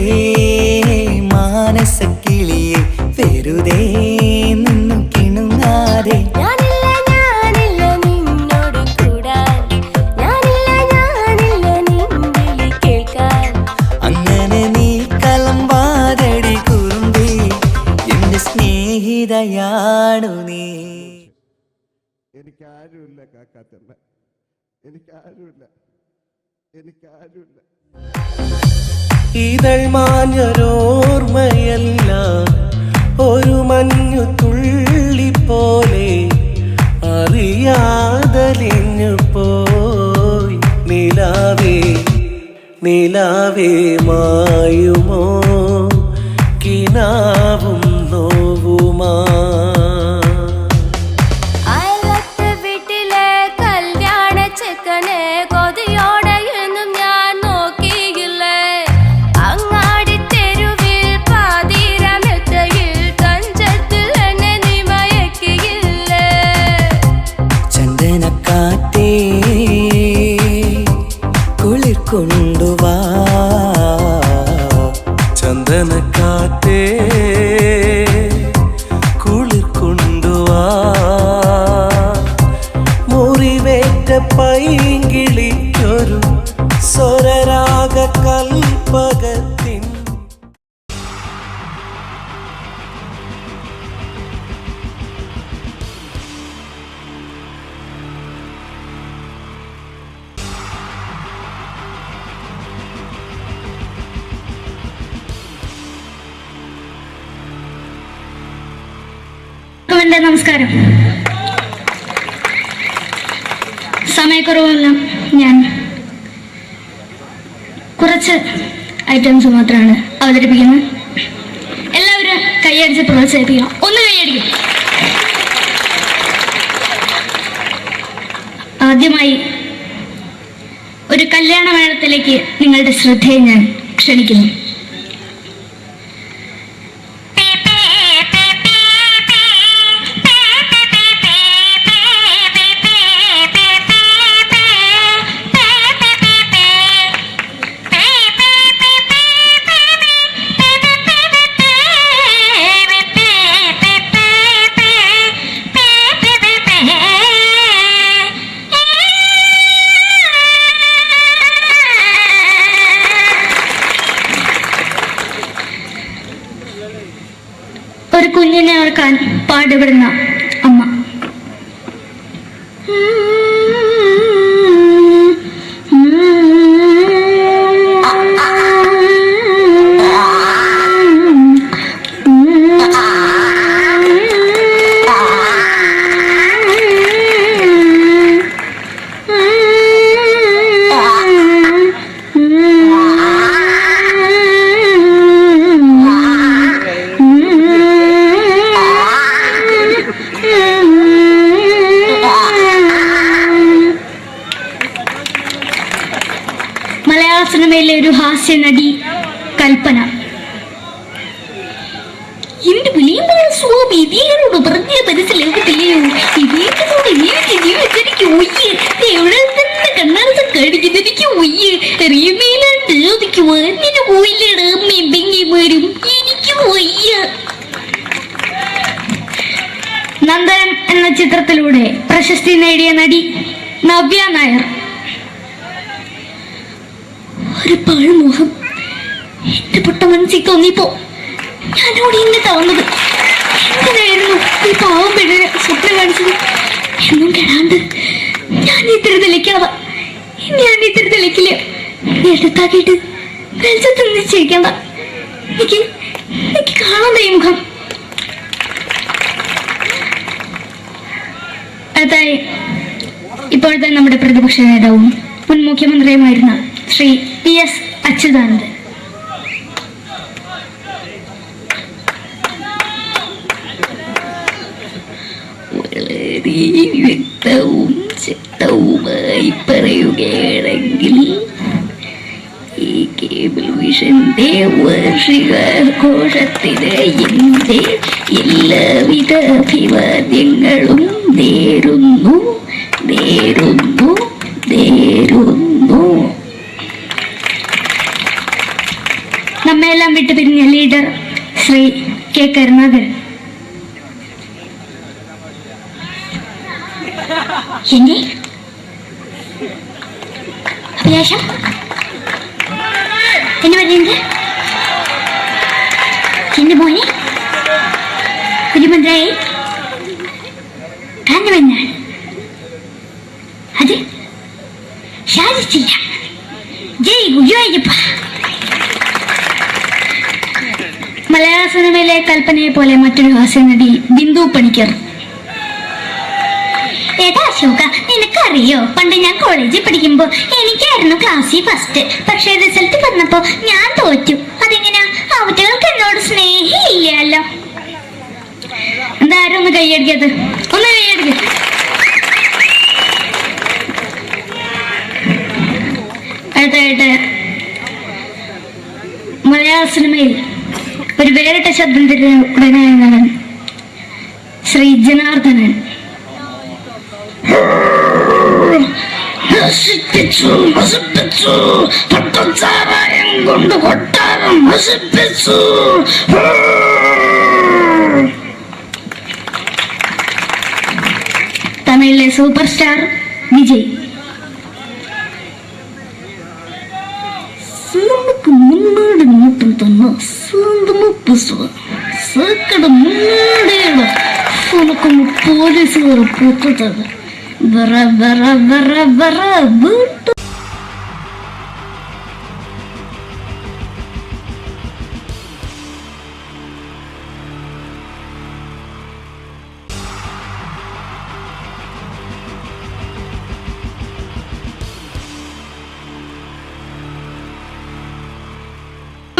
മാനസ കിളിയെ വെറുതെ നിന്നു കിണുങ്ങാതെ. അങ്ങനെ നീ കലമ്പാതടി കുറുമ്പി, എന്റെ സ്നേഹിതയാണു നീ. എനിക്കാരുമില്ല കാക്കാത്തമ്മ, എനിക്കാരുമില്ല. ഇതൾ മാഞ്ഞൊരോർമ്മയല്ല ഒരു മഞ്ഞു തുള്ളി പോലെ അറിയാതലിഞ്ഞു പോയി നിലാവേ നിലാവേ മായുമോ കിനാവും നോവുമാ. വീട്ടിലെ കല്യാണ ചെക്കനെ കൊതിയോടെ എന്നും ഞാൻ നോക്കിയില്ലേ. അങ്ങാടി തെരുവിൽ പാതിരമെത്തയിൽ തഞ്ചത്തിൽ എന്നെ നീ മയക്കിയില്ലേ. എല്ലാവർക്കും എൻ്റെ നമസ്കാരം. സമയക്കുറവെല്ലാം ഞാൻ കുറച്ച് ഐറ്റംസ് മാത്രമാണ് അവതരിപ്പിക്കുന്നത്. എല്ലാവരും കൈയടിച്ച് പ്രോത്സാഹിപ്പിക്കണം. ഒന്ന് കൈയടിക്കും. ആദ്യമായി ഒരു കല്യാണ മേളത്തിലേക്ക് നിങ്ങളുടെ ശ്രദ്ധയെ ഞാൻ ക്ഷണിക്കുന്നു. ഒരു കുഞ്ഞിനെ ഓർക്കാൻ പാടുപെടുന്ന അമ്മ. മലയാള സിനിമയിലെ ഒരു ഹാസ്യ നടി കൽപ്പന. എന്റെ വിളിയമായ സ്വാമി ഇതിനോട് പറഞ്ഞ മനസ്സിലാകത്തില്ലയോ? ഇതിനോട് എനിക്ക് ജീവിതത്തിലേക്ക് ഒയ്യ് എവിടെ തന്നെ കണ്ണാട കടിക്കുന്നത് എനിക്ക് ഒയ്യ് റിയമയിലാണ്ട് എനിക്ക് വന്നിട്ട് പോയില്ലേടാ അമ്മയും പെങ്ങിമാരും എനിക്ക് വയ്യ. നന്ദനം എന്ന ചിത്രത്തിലൂടെ പ്രശസ്തി നേടിയ നടി നവ്യ നായർ. ഒരു പഴമുഖം എന്റെ പൊട്ട മനസ്സിൽ തോന്നിയപ്പോ ഞാനോട് ഇന്നിട്ടാ വന്നത്. എന്തിനായിരുന്നു ഈ പാവം പെണ്ണിനെ സ്വപ്നം കാണിച്ചത്? എന്നും കെടാണ്ട് ഞാൻ ഇത്തിരി തെളിക്കാതെ ഞാൻ ഇത്തിരി തെളിക്കില്ല. എടുത്താക്കിയിട്ട് വെളിച്ചത്തിൽ നിശ്ചയിക്കണ്ട. എനിക്ക് കാണാൻ ഈ മുഖം. അടുത്തായി ഇപ്പോഴത്തെ നമ്മുടെ പ്രതിപക്ഷ നേതാവും മുൻ മുഖ്യമന്ത്രിയുമായിരുന്ന ശ്രീ PS അച്യുതാനന്ദൻ. വളരെ വ്യക്തവും ശക്തവുമായി പറയുകയാണെങ്കിൽ ഈ കേബിൾ വിഷന്റെ വാർഷികാഘോഷത്തിന് എന്റെ എല്ലാവിധ അഭിവാദ്യങ്ങളും നേരുന്നു നേരുന്നു നേരുന്നു. നമ്മെല്ലാം വിട്ടുപിരിഞ്ഞ ലീഡർ ശ്രീ കെ കരുണാകരൻ. എന്റെ അഭിലാഷം എന്നെ പറയുന്നത് എന്റെ മോനെ കുരുമന്ത്രായി കാണുമെന്നാണ്. അത് സാധിച്ചില്ല. ജയ് ഗുരുവായൂരപ്പ. മലയാള സിനിമയിലെ കൽപ്പനയെ പോലെ മറ്റൊരു ഹാസ്യ നടി ബിന്ദു പണിക്കർ. ഏതാ അശോക, നിനക്കറിയോ പണ്ട് ഞാൻ കോളേജിൽ പഠിക്കുമ്പോ എനിക്കായിരുന്നു ക്ലാസ്സിൽ ഫസ്റ്റ്. പക്ഷെ റിസൾട്ട് വന്നപ്പോ ഞാൻ തോറ്റു. അതെങ്ങനെയാ? അവറ്റകൾക്ക് എന്നോട് സ്നേഹമില്ലല്ലോ. എന്താരും ഒന്ന് കൈയടിക്കത്? ഒന്ന് കൈയടിക്ക. അടുത്തായിട്ട് മലയാള സിനിമയിൽ ഒരു വേറിട്ട ശബ്ദത്തിന്റെ ഉടനായ ശ്രീ ജനാർദ്ദനൻ. നശിപ്പിച്ചു നശിപ്പിച്ചു പട്ടച്ചാരായം കൊണ്ട് കൊട്ടാരം നശിപ്പിച്ചു. തമിഴിലെ സൂപ്പർ സ്റ്റാർ വിജയ്. നമുക്ക് മുന്നോട്ട് നോട്ടം തന്ന സ്വന്തം സക്കട മുന്നോടിയുള്ള ഉനക്കൊന്ന് പോലീസുകാർ പൂത്തത് വറ വറ വറ വറ വീട്ടു.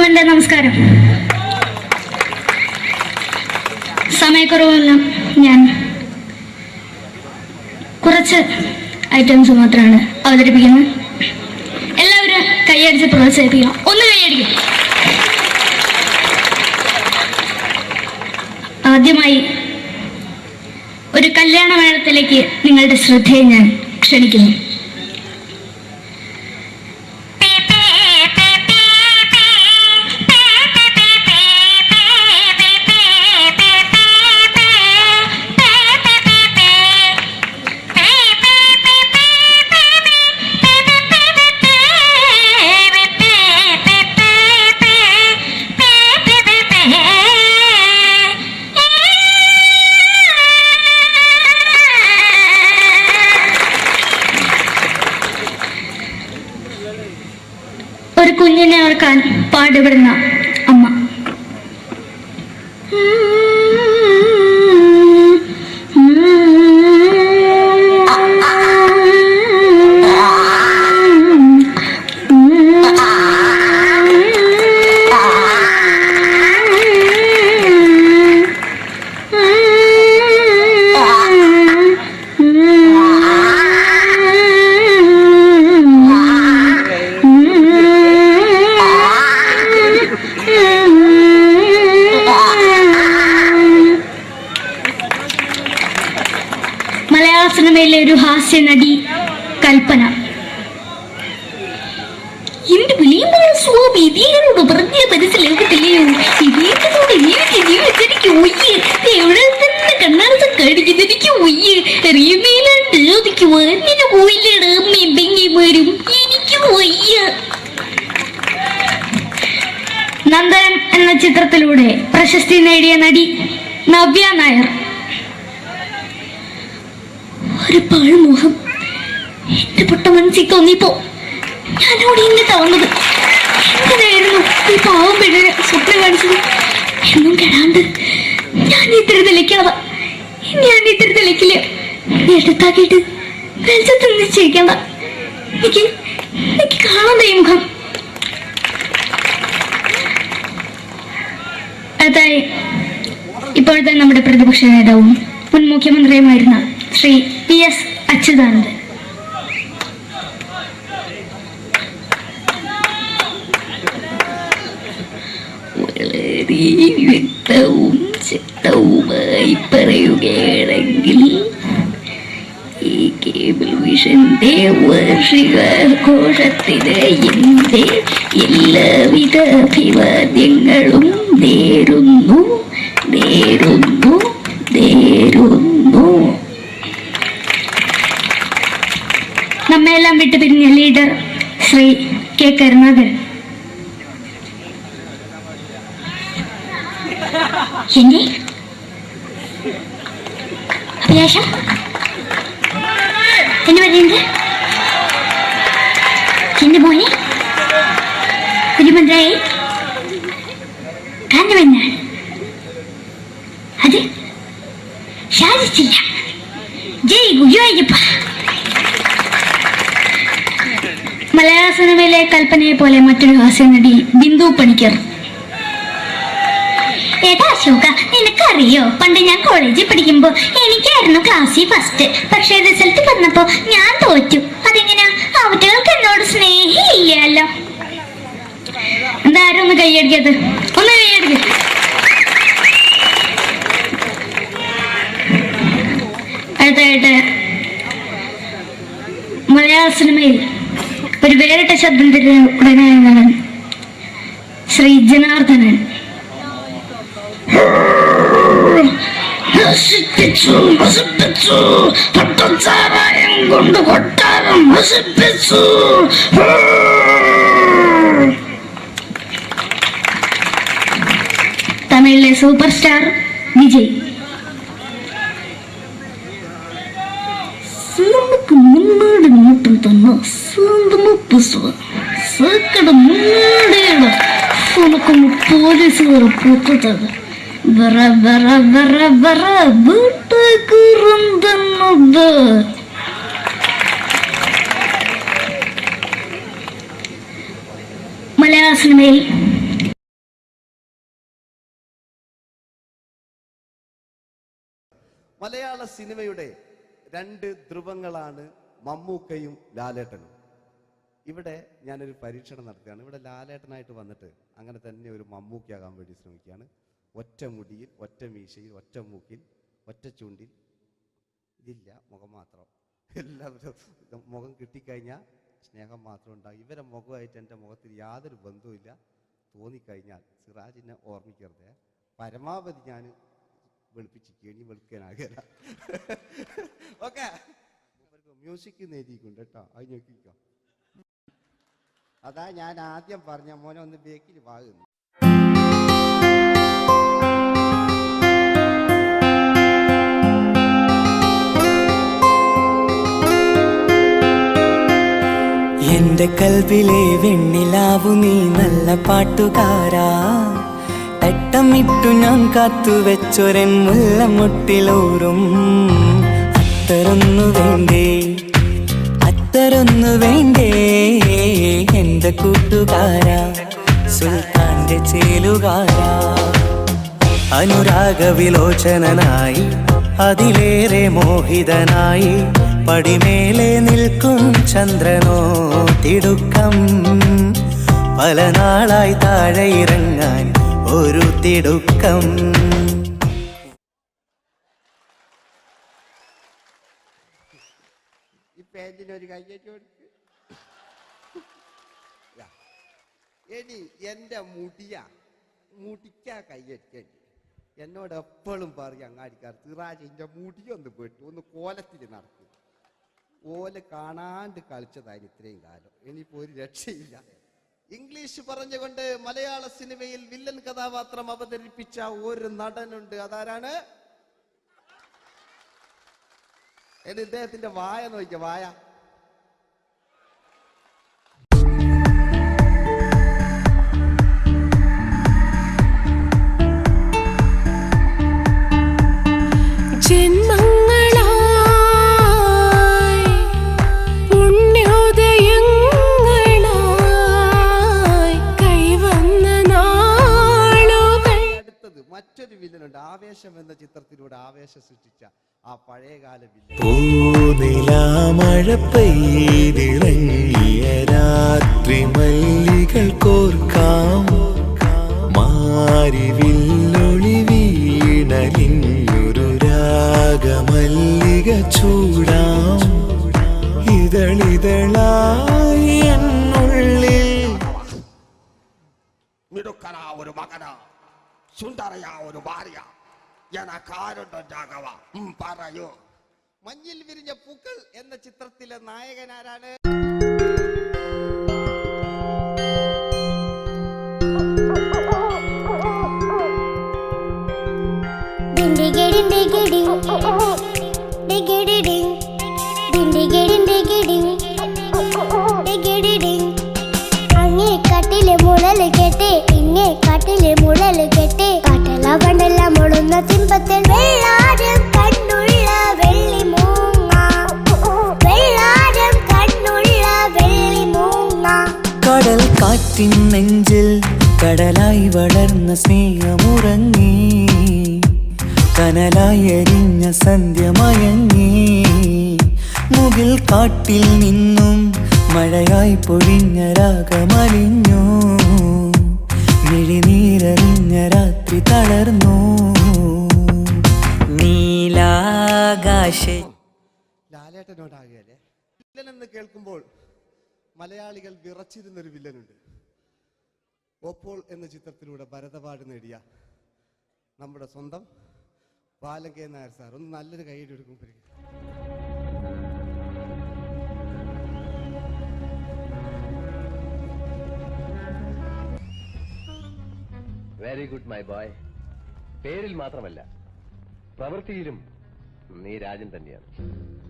എൻ്റെ നമസ്കാരം. സമയക്കുറവെല്ലാം ഞാൻ കുറച്ച് ഐറ്റംസ് മാത്രമാണ് അവതരിപ്പിക്കുന്നത്. എല്ലാവരും കൈയടിച്ച് പ്രോത്സാഹിപ്പിക്കണം. ഒന്ന് കൈയടിക്കും. ആദ്യമായി ഒരു കല്യാണമേളത്തിലേക്ക് നിങ്ങളുടെ ശ്രദ്ധയെ ഞാൻ ക്ഷണിക്കുന്നു. ഒരു കുഞ്ഞിനെ ഓർക്കാൻ പാടുപെടുന്ന അമ്മ. മലയാള സിനിമയിലെ ഒരു ഹാസ്യ നടി കൽപ്പന. എന്റെ വിളിയുമ്പോൾ സ്വാമി ഇതിനോട് പറഞ്ഞ മനസ്സിലാകത്തില്ലയോ? ഇതിനോട് ജീവിച്ചെനിക്ക് ഒയ്യ്, എവിടെ തന്നെ കണ്ണാടത്ത് കാണിക്കുന്നത് എനിക്ക് ഒയ്യ്. അറിയുന്നതിലാണ്ട് എനിക്ക് വന്നിന് പോയില്ലേടാ മെമ്പെങ്കിമാരും, എനിക്ക് ഒയ്യ. നന്ദനം എന്ന ചിത്രത്തിലൂടെ പ്രശസ്തി നേടിയ നടി നവ്യ നായർ. ഒരു പാഴ്മോഹം എന്റെ പൊട്ട മനസ്സിൽ തോന്നിയപ്പോ ഞാനവിടെ ഇന്നിട്ടാ വന്നത്. എന്തിനായിരുന്നു ഈ പാവം പെണ്ണിനെ സ്വപ്നം കാണിച്ചത്? എന്നും കെടാണ്ട് ഞാൻ ഇത്തിരി തെളിക്കാതെ എടുത്താക്കിയിട്ട് വെളിച്ചത്ത് നിശ്ചയിക്കണ്ട. എനിക്ക് കാണാൻ ഈ മുഖം. അതായി ഇപ്പോഴത്തെ നമ്മുടെ പ്രതിപക്ഷ നേതാവും മുൻ മുഖ്യമന്ത്രിയുമായിരുന്ന ശ്രീ PS അച്യുതാനന്ദൻ. വളരെ വ്യക്തവും ശക്തവുമായി പറയുകയാണെങ്കിൽ ഈ കേബിൾ വിഷന്റെ വാർഷികാഘോഷത്തിന് എന്റെ എല്ലാവിധ അഭിവാദ്യങ്ങളും നേരുന്നു. നമ്മെല്ലാം വിട്ടുപിരിഞ്ഞ ലീഡർ ശ്രീ K. കരുണാകരൻ. എന്റെ അഭിലാഷം എന്ന് പറയുന്നത് എന്റെ മോനെ കുരുമന്ത്രായി കാരണമെന്നാണ്. അത് സാധിച്ചില്ല. ജയ് ഗുരുവായൂരപ്പ. മലയാള സിനിമയിലെ കൽപ്പനയെ പോലെ മറ്റൊരു ഹാസ്യ നടി ബിന്ദു പണിക്കർ. ഏട്ടാ അശോക, നിനക്കറിയോ പണ്ട് ഞാൻ കോളേജിൽ പഠിക്കുമ്പോ എനിക്കായിരുന്നു ക്ലാസ്സിൽ ഫസ്റ്റ്. പക്ഷെ റിസൾട്ട് വന്നപ്പോ ഞാൻ തോറ്റു. അതെങ്ങനെയാ? അവറ്റകൾക്ക് എന്നോട് സ്നേഹമില്ലല്ലോ. എന്താരും ഒന്ന് കൈയടിക്കത്? ഒന്ന് കൈയടിക്ക. അടുത്തായിട്ട് മലയാള സിനിമയിൽ ഒരു വേറിട്ട ശബ്ദത്തിന്റെ ഉടനായാണ് ശ്രീ ജനാർദ്ദനൻ. പട്ടച്ചാരായം കൊണ്ട് കൊട്ടാരം നശിപ്പിച്ചു. തമിഴിലെ സൂപ്പർ സ്റ്റാർ വിജയ്. നമുക്ക് മുന്നോട്ട് നോട്ടം തന്ന സ്വന്തം സക്കട മുന്നോടിയാണ് ഉനക്കൊന്ന് പോലീസുകാർ പൂത്തത്. മലയാള സിനിമയിൽ മലയാള സിനിമയുടെ രണ്ട് ധ്രുവങ്ങളാണ് മമ്മൂക്കയും ലാലേട്ടനും. ഇവിടെ ഞാനൊരു പരീക്ഷണം നടത്തുകയാണ്. ഇവിടെ ലാലേട്ടനായിട്ട് വന്നിട്ട് അങ്ങനെ തന്നെ ഒരു മമ്മൂക്കയാകാൻ വേണ്ടി ശ്രമിക്കുകയാണ്. ഒറ്റ മുടിയിൽ, ഒറ്റ മീശയിൽ, ഒറ്റ മൂക്കിൽ, ഒറ്റ ചൂണ്ടിൽ, ഇതില്ല, മുഖം മാത്രം. എല്ലാവരും മുഖം കിട്ടിക്കഴിഞ്ഞാൽ സ്നേഹം മാത്രം ഉണ്ടാകും. ഇവരെ മുഖമായിട്ട് എൻ്റെ മുഖത്തിൽ യാതൊരു ബന്ധവുമില്ല. തോന്നിക്കഴിഞ്ഞാൽ സിറാജിനെ ഓർമ്മിക്കരുത്. പരമാവധി ഞാൻ വെളുപ്പിച്ചിരിക്കുക, ഇനി വെളുക്കാനാകില്ല. ഓക്കെ, മ്യൂസിക് നേടിയിട്ടുണ്ട് കേട്ടോ, അത് നോക്കിക്കോ. അതാ ഞാൻ ആദ്യം പറഞ്ഞ മോനെ ഒന്ന് ബേക്കിൽ വാങ്ങുന്നു. എന്റെ കൽവിലെ വെണ്ണിലാവു നീ നല്ല പാട്ടുകാരാ, തട്ടമിട്ടു ഞാൻ കാത്തുവെച്ചൊരൻ മുല്ലമുട്ടിലോറും. അത്തരൊന്നു വേണ്ടേ, അത്തരൊന്നു വേണ്ടേ എന്റെ കൂട്ടുകാരാ, സുൽത്താന്റെ ചേലുകാരാ. അനുരാഗവിലോചനായി അതിലേറെ മോഹിതനായി പടിമേലെ നിൽക്കും ചന്ദ്രനോ തിടുക്കം. പല നാളായി താഴെ ഇറങ്ങാൻ ഒരു തിടുക്കം. ഈ പേജിനൊരു കയ്യേറ്റ് കൊടുക്ക്. എടി എൻ്റെ മുടിക്കാ കയ്യേറ്റേണ്ടി. എന്നോട് എപ്പോഴും പറയും അങ്ങാടിക്കാർ, സിറാജ് എൻ്റെ മുടിയൊന്ന് പെട്ടു, ഒന്ന് കോലത്തിൽ നടക്കും. ഓല കാണാണ്ട് കളിച്ചതായിരുന്നു ഇത്രയും കാലം. ഇനിയിപ്പോൾ ഒരു രക്ഷയില്ല. ഇംഗ്ലീഷ് പറഞ്ഞുകൊണ്ട് മലയാള സിനിമയിൽ വില്ലൻ കഥാപാത്രം അവതരിപ്പിച്ച ഒരു നടനുണ്ട്. അതാരാണ്? ഇദ്ദേഹത്തിന്റെ വായ നോക്കിയ വായ. മറ്റൊരു വില്ലനുണ്ട്. ആവേശം എന്ന ചിത്രത്തിലൂടെ ആവേശം സൃഷ്ടിച്ച ആ പഴയകാല വില്ലൻ. മഴ പെയ്തിറങ്ങിയ രാത്രി മല്ലികൾ കോർക്കാം, മാരിവില്ലൊളി വീണലിഞ്ഞൊരു രാഗമല്ലിക ചൂടാം. ഇതളിതളായി എന്നുള്ളിൽ മിടുക്കനാ ഒരു മകനാ, സുന്ദരയാ ഒരു ഭാര്യ, എനക്കാരുണ്ടോ രാഘവ, പറയൂ. മഞ്ഞിൽ വിരിഞ്ഞ പൂക്കൾ എന്ന ചിത്രത്തിലെ നായകനാരാണ്? അങ്ങേ കാട്ടിലെ മുളല് കേട്ടേ, ഇങ്ങേ കാട്ടിലെ മുളല് കേട്ടേ, കാട്ടല പണ്ടെല്ലാം മുളുന്ന സിംഹത്തിൽ വെള്ളാരം കണ്ണുള്ള വെള്ളി മൂങ്ങ, വെള്ളാരം കണ്ണുള്ള വെള്ളി മൂങ്ങ. കടൽ കാറ്റിൻ നെഞ്ചിൽ കടലായി വളർന്ന സ്നേഹമുറങ്ങി, കനലായി എരിഞ്ഞ സന്ധ്യ മയങ്ങി. മുകിൽ കാട്ടിൽ നിന്നും മഴയായി പൊഴിഞ്ഞ രാഗമലിഞ്ഞു, മിഴിനീരറിഞ്ഞ രാത്രി തളർന്നു. നീലാകാശ ലാലേട്ടനോടാകല്ലേ വില്ലൻ എന്ന് കേൾക്കുമ്പോൾ മലയാളികൾ വിറച്ചിരുന്നൊരു വില്ലനുണ്ട്. ഓപ്പോൾ എന്ന ചിത്രത്തിലൂടെ ഭരതപാട് നേടിയ നമ്മുടെ സ്വന്തം ബാലൻ കെ നായർ സാർ. ഒന്ന് നല്ലൊരു കൈയ്യടി എടുക്കുമ്പോൾ വെരി ഗുഡ് മൈ ബോയ്. പേരിൽ മാത്രമല്ല പ്രവൃത്തിയിലും നീ രാജൻ തന്നെയാണ്.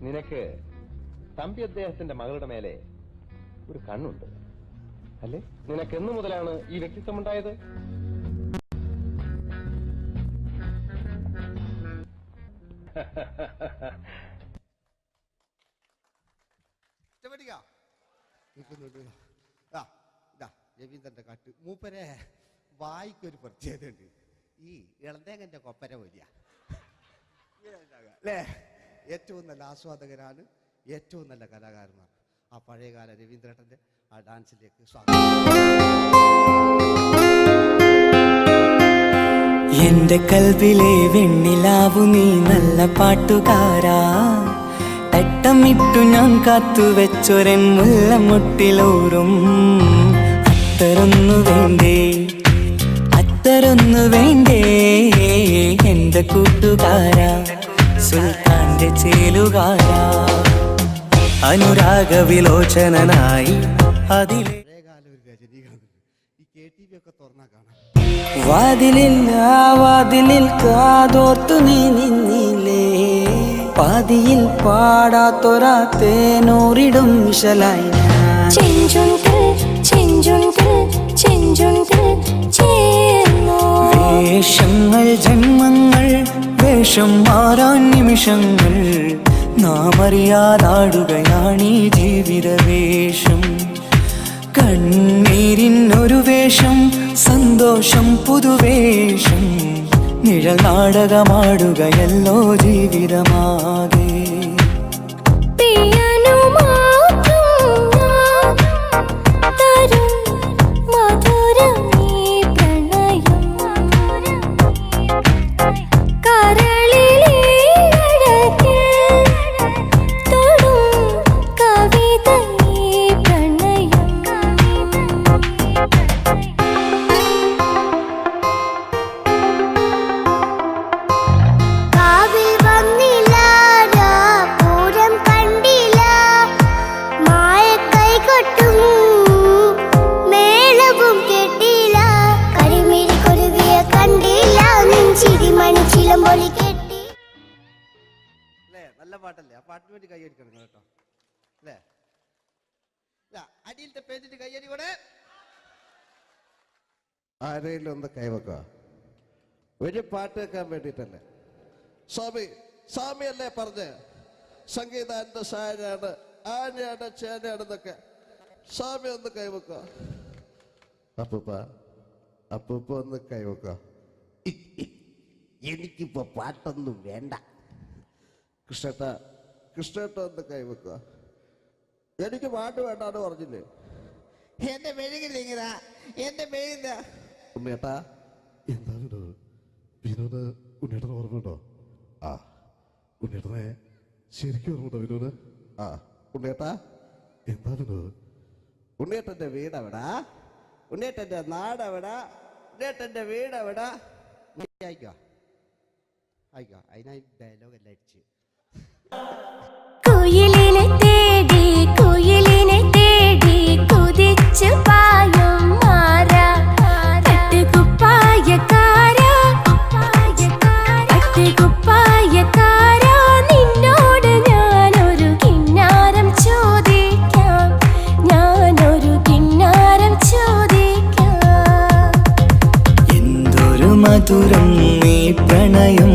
നിനക്ക് തമ്പി അദ്ദേഹത്തിന്റെ മകളുടെ മേലെ ഒരു കണ്ണുണ്ട് അല്ലേ? നിനക്ക് എന്നു മുതലാണ് ഈ വ്യക്തിത്വം ഉണ്ടായത്? രവീന്ദ്രന്റെ കാട്ട് മൂപ്പരെ വായിക്കൊരു പ്രത്യേകതയുണ്ട്. ഈ ഇളന്തേങ്ങന്റെ കൊപ്പര വലിയ അല്ലേ? ഏറ്റവും നല്ല ആസ്വാദകരാണ്, ഏറ്റവും നല്ല കലാകാരന്മാർ. ആ പഴയകാല രവീന്ദ്രേട്ടൻ്റെ ആ ഡാൻസിലേക്ക് സ്വാഗതം. എന്റെ കൽവിലെ വെണ്ണിലാവു നീ നല്ല പാട്ടുകാരാ, തട്ടമിട്ടു ഞാൻ കാത്തുവെച്ചൊരൻ മുല്ലമുട്ടിലോറും അത്തരൊന്നു വേണ്ടേ, അത്തരൊന്നു വേണ്ടേ എന്റെ കൂട്ടുകാരാ, സുൽത്താന്റെ ചേലുകാരാ, അനുരാഗവിലോചനായി അതിലെ വാതിലിൽ വാതിലിൽ കാതോർത്തു നീ നിന്നില്ലേ, പാതിയിൽ പാടാത്തൊരാ തേനൂറിടും വിശലായി വേഷങ്ങൾ ജന്മങ്ങൾ, വേഷം മാറാൻ നിമിഷങ്ങൾ, നാം അറിയാതാടുകയാണീ ജീവിതവേഷം. കണ്ണീരിനൊരു വേഷം, സന്തോഷം പുതുവേഷം, നിഴൽ നാടകമാടുകയല്ലോ ജീവിതമാകെ. നല്ല പാട്ടല്ലേ? ആ പാട്ടിന് വേണ്ടി കൈയടിക്കണം കേട്ടോ, അല്ലേ? അടിയിലത്തെ പേജിന് കൈയടി കൂടെ ആരെങ്കിലും ഒന്ന് കൈവക്കുക. ഒരു പാട്ട് വെക്കാൻ വേണ്ടിട്ടല്ലേ? സ്വാമിയല്ലേ പറഞ്ഞ് സംഗീത എന്റെ സാരാണ്, ആനയാണ്, ചേനയാണെന്നൊക്കെ. സ്വാമി ഒന്ന് കൈവക്കുക. അപ്പൂപ്പ ഒന്ന് കൈവക്കുക. എനിക്കിപ്പോ പാട്ടൊന്നും വേണ്ട. കൃഷ്ണേട്ട ഒന്ന് കൈവക്കുക. എനിക്ക് പാട്ട് വേണ്ടാന്ന് പറഞ്ഞില്ലേ? എന്റെ മെഴുകില്ല, എന്റെ മെഴുകില്ല. ഉണ്ണേട്ടാ എന്താണ് വിനോദ്? ഉണ്ണേട്ടന് ഓർമ്മയുണ്ടോ? ആ ഉണ്ണേട്ടനെ ശരിക്കും ഓർമ്മയുണ്ടോ വിനോദ്? ആ ഉണ്ണേട്ടാ എന്താണ് ഉണ്ണേട്ടന്റെ വീടെവിടാ? ഉണ്ണേട്ടന്റെ നാടെവിടാ? ഉണ്ണേട്ടന്റെ വീടെവിടാ? അയക്കോ അതിനായി ഡയലോഗ് എല്ലാം അടിച്ച്. കുയിലിനെ തേടി കുയിലിനെ തേടി കുതിച്ചു പായും മാറാ, പട്ടുകുപ്പായക്കാരാ പട്ടുകുപ്പായക്കാരാ, നിന്നോട് ഞാനൊരു കിന്നാരം ചോദിക്കാം, ഞാനൊരു കിന്നാരം ചോദിക്കാം. എന്തൊരു മധുരം നീ പ്രണയം,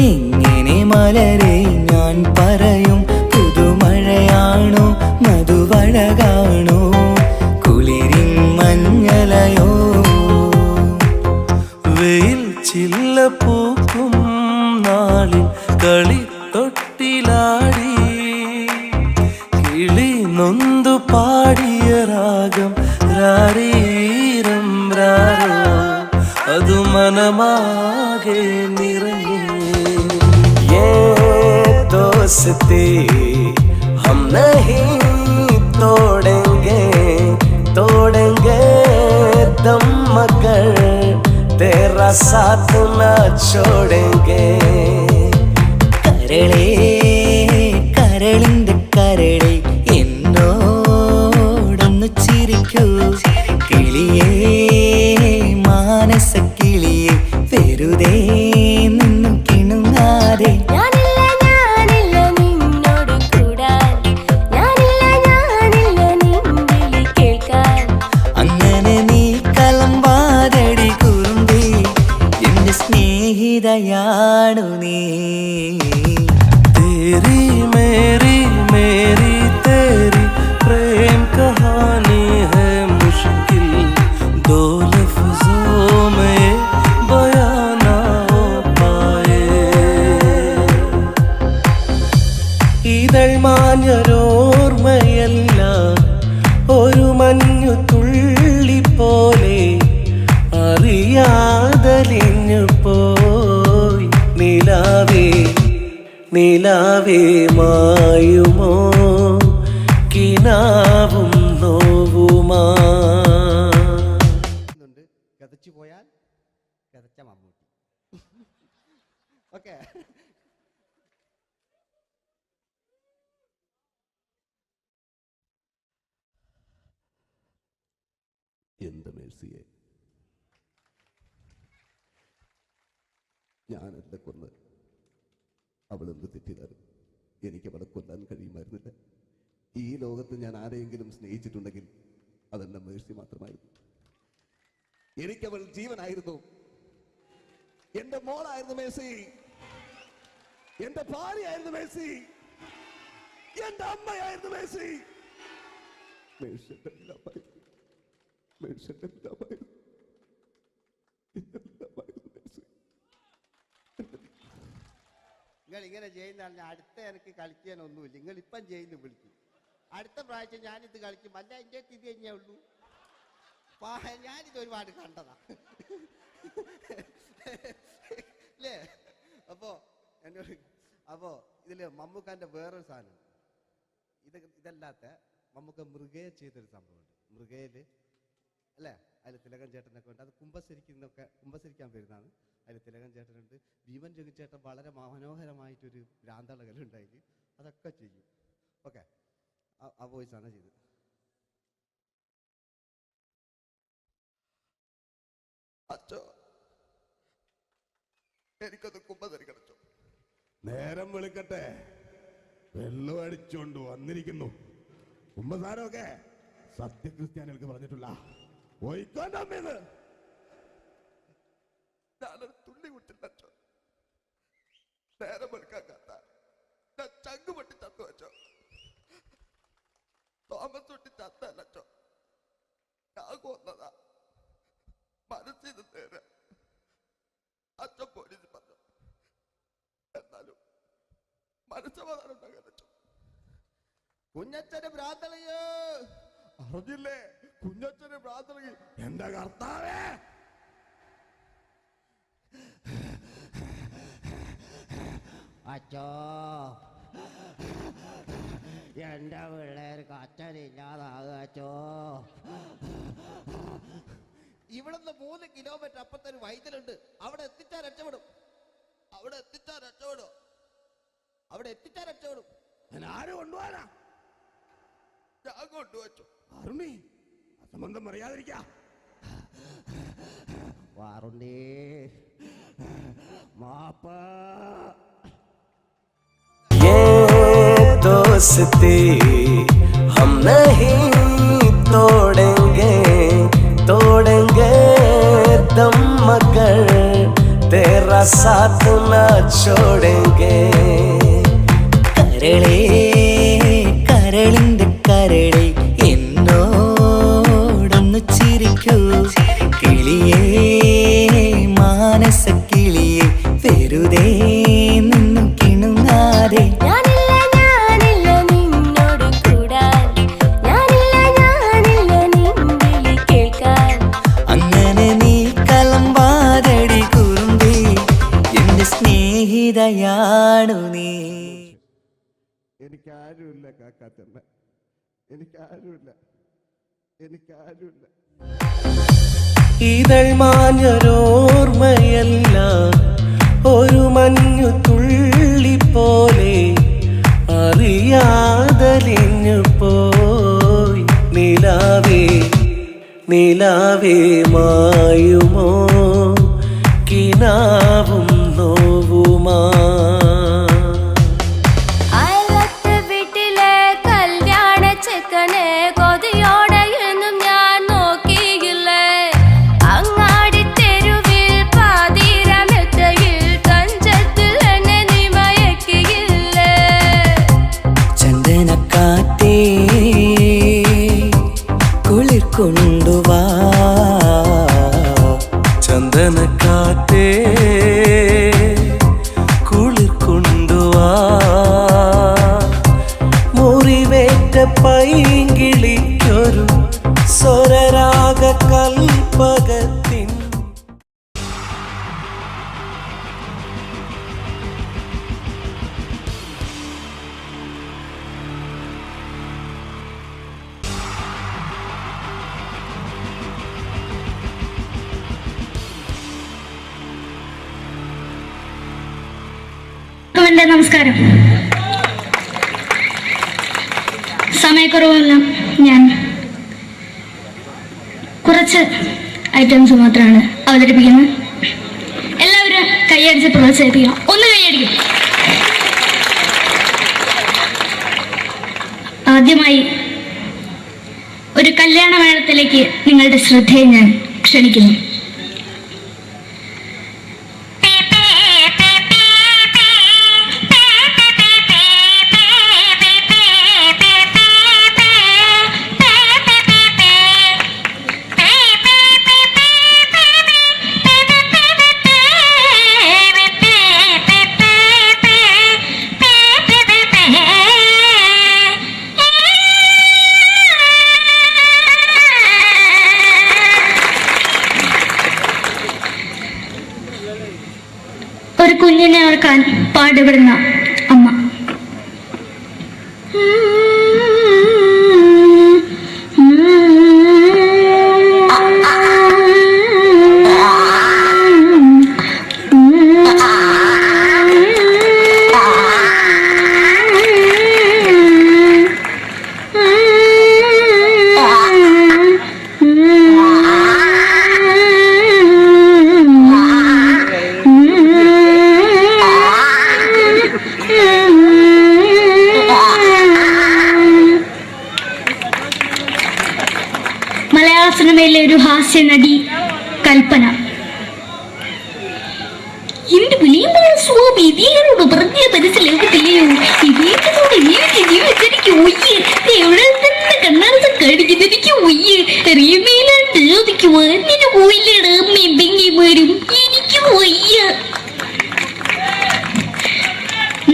എങ്ങനെ മലരെ ഞാൻ പറയും, പുതുമഴയാണോ മധുവഴകാണോ കുളിരിൻ മഞ്ഞലയോ, വെയിൽ ചില്ല പൂക്കും നാളിൽ കളിത്തൊട്ടിലാടി, കിളി നൊന്തു പാടിയ രാഗം രാരീരം രാരോ, അത് മനമാകെ നിറഞ്ഞു. दोस्ती हम नहीं तोड़ेंगे, तोड़ेंगे दम मगर तेरा साथ न छोड़ेंगे. കരളേ കരളിന്റെ കരളെ എന്നോടൊന്നു ചിരിക്കൂ, കിളിയേ മാനസ കിളിയെ വെറുതെ നിന്നു കിണുങ്ങാതെ. സ്നേഹിതയാണു നീ, ഇതൾ മാഞ്ഞൊരോർമ്മയല്ല ഒരു മഞ്ഞു തുള്ളി പോലെ അറിയാതലിഞ്ഞു പോയി നിലാവേ നിലാവേ മായുമോ കിനാവും നോവുമാ. കതച്ചു പോയാൽ കതച്ച മമ്മൂട്ടി. ഓക്കെ. എന്റെ മേഴ്സിയെ, ഞാനല്ല കൊന്ന്. അവളെന്ത് തെറ്റിയതാണ്. എനിക്ക് അവളെ കൊല്ലാൻ കഴിയുമായിരുന്നില്ല. ഈ ലോകത്ത് ഞാൻ ആരെയെങ്കിലും സ്നേഹിച്ചിട്ടുണ്ടെങ്കിൽ അതെന്റെ മേഴ്സി മാത്രമായിരുന്നു. എനിക്കവൾ ജീവനായിരുന്നു. എന്റെ മോളായിരുന്നു മേഴ്സി, എന്റെ ഭാര്യയായിരുന്നു മേഴ്സി, എന്റെ അമ്മയായിരുന്നു മേഴ്സി. മേഴ്സിയുടെ എല്ലാമായിരുന്നു. മേഴ്സിയുടെ എല്ലാമായിരുന്നു. നിങ്ങൾ ഇങ്ങനെ ചെയ്യുന്നതാണ്. അടുത്ത എനിക്ക് കളിക്കാനൊന്നുമില്ല. നിങ്ങൾ ഇപ്പം ചെയ്യുന്നു വിളിക്കും. അടുത്ത പ്രാവശ്യം ഞാനിത് കളിക്കും. അല്ല, എൻ്റെ ഇത് തന്നെയേ ഉള്ളൂ. ഞാനിത് ഒരുപാട് കണ്ടതാ അല്ലേ? അപ്പോ ഇതില് മമ്മൂക്കാന്റെ വേറൊരു സാധനം, ഇതല്ലാത്ത മമ്മൂക്ക മൃഗയെ ചെയ്തൊരു സംഭവമുണ്ട്. മൃഗയില് അല്ലേ, അതിൽ തിലകൻ ചേട്ടനൊക്കെ ഉണ്ട്. അത് കുമ്പസരിക്കാൻ വരുന്നതാണ്. അതിൽ തിലകൻ ചേട്ടനുണ്ട്, ഭീമൻ ജഗിച്ചേട്ടൻ വളരെ മനോഹരമായിട്ടൊരു ഭ്രാന്തളകലുണ്ടായി. അതൊക്കെ ചെയ്യും. ഓക്കെ, ആ വോയിസാണ് ചെയ്തത്. അച്ചോ, എനിക്കത് കുമ്പസരിക്കണച്ചോ. നേരം വെളുക്കട്ടെ, വെള്ളം അടിച്ചോണ്ട് വന്നിരിക്കുന്നു. കുമ്പസാരമൊക്കെ സത്യക്രിസ്ത്യാനികൾക്ക് പറഞ്ഞിട്ടുള്ള ഒയ്ക്കൊണ്ടമ്മേന്ന് ഞാനൊരു തുള്ളി വിട്ടില്ലച്ചോ. നേരം വെളുക്കാൻ കത്ത ഞാൻ ചങ്ക് പൊട്ടി ചത്തു വെച്ചോ. തോമസ് തൊട്ടി ചത്തല്ലച്ചോ, ഞാൻ കൊന്നതാ. മനസ്സിൽ നേരെ അച്ഛൻ പോലീസ് പറഞ്ഞു. എന്നാലും മനസ്സമാധാനം ഉണ്ടാകാനോ. കുഞ്ഞച്ഛന് ഭ്രാന്തളയോ അറിഞ്ഞില്ലേ? കുഞ്ഞച്ഛന് ഭ്രാന്തളകി. എന്റെ കർത്താവേ, അച്ഛോ, എന്റെ പിള്ളേർക്ക് അച്ഛനില്ലാതാകച്ചോ. ഇവിടുന്ന് 3 കിലോമീറ്റർ അപ്പത്തൊരു വൈദ്യുണ്ട്. അവിടെ എത്തിച്ചാൽ രക്ഷപ്പെടും. അവിടെ എത്തിച്ചാൽ രക്ഷപ്പെടും. ആരും കൊണ്ടുപോകാനാ? ഞാൻ കൊണ്ടുവച്ചു. അരുണി, അസംബന്ധം പറയാതിരിക്കാ. വാറുണ്ടേ മാപ്പ. दोस्ती हम नहीं तोड़ेंगे दम मगर तेरा साथ न छोड़ेंगे. കരളേ കരളിന്റെ കരളെ എന്നോടൊന്നു ചിരിക്കൂ. കിളിയേ മാനസ കിളിയെ വെറുതെ നിന്നു കിണുങ്ങാതെ. അങ്ങനെ നീ കലമ്പാതടി കുറുമ്പി, എന്റെ സ്നേഹിതയാണു നീ. എനിക്കാരുമില്ല കാക്കാത്തമ്മ, എനിക്കാരുമില്ല. ഇതൾ മാഞ്ഞൊരോർമ്മയല്ല ഒരു മഞ്ഞു തുള്ളി പോലെ അറിയാതലിഞ്ഞു പോയി നിലാവേ നിലാവേ മായുമോ കിനാവും നോവുമാ. വീട്ടിലെ കല്യാണ ചെക്കനെ കൊതിയോടെ എന്നും ഞാൻ നോക്കിയില്ലേ. അങ്ങാടി തെരുവിൽ പാതിരമെത്തയിൽ തഞ്ചത്തിൽ എന്നെ നീ മയക്കിയില്ലേ. ചന്ദനക്കാറ്റേ കുളിർ കൊണ്ടുവാ, ചന്ദനക്കാറ്റേ പൈങ്കിളിക്കൊരു സ്വരരാഗ കൽപ്പകത്തിൻ നമസ്കാരം. സമയക്കുറവെല്ലാം ഞാൻ കുറച്ച് ഐറ്റംസ് മാത്രമാണ് അവതരിപ്പിക്കുന്നത്. എല്ലാവരും കൈയടിച്ച് പ്രോത്സാഹിപ്പിക്കണം. ഒന്ന് കൈയടിക്കും. ആദ്യമായി ഒരു കല്യാണ മേളത്തിലേക്ക് നിങ്ങളുടെ ശ്രദ്ധയെ ഞാൻ ക്ഷണിക്കുന്നു. ഒരു കുഞ്ഞിനെ ഓർക്കാൻ പാടുപെടുന്ന അമ്മ. മലയാള സിനിമയിലെ ഒരു ഹാസ്യ നടി കൽപ്പന. എന്റെ വിളിയുമ്പോൾ സ്വാമി ഇതിനോട് പറഞ്ഞ മനസ്സിലാകത്തില്ലയോ? ഇതിനോട് ജീവിച്ചെനിക്ക് ഒയ്യ്, എവിടെ തന്നെ കണ്ണാറത്ത് കാണിക്കുന്നത് എനിക്ക് ഒയ്യ്, അറിയുമേലാണ്ട് ചോദിക്കുവാൻ നിന്നെ പോയില്ലേടാ അമ്മയും പെങ്ങിമാരും, എനിക്ക് ഒയ്യ.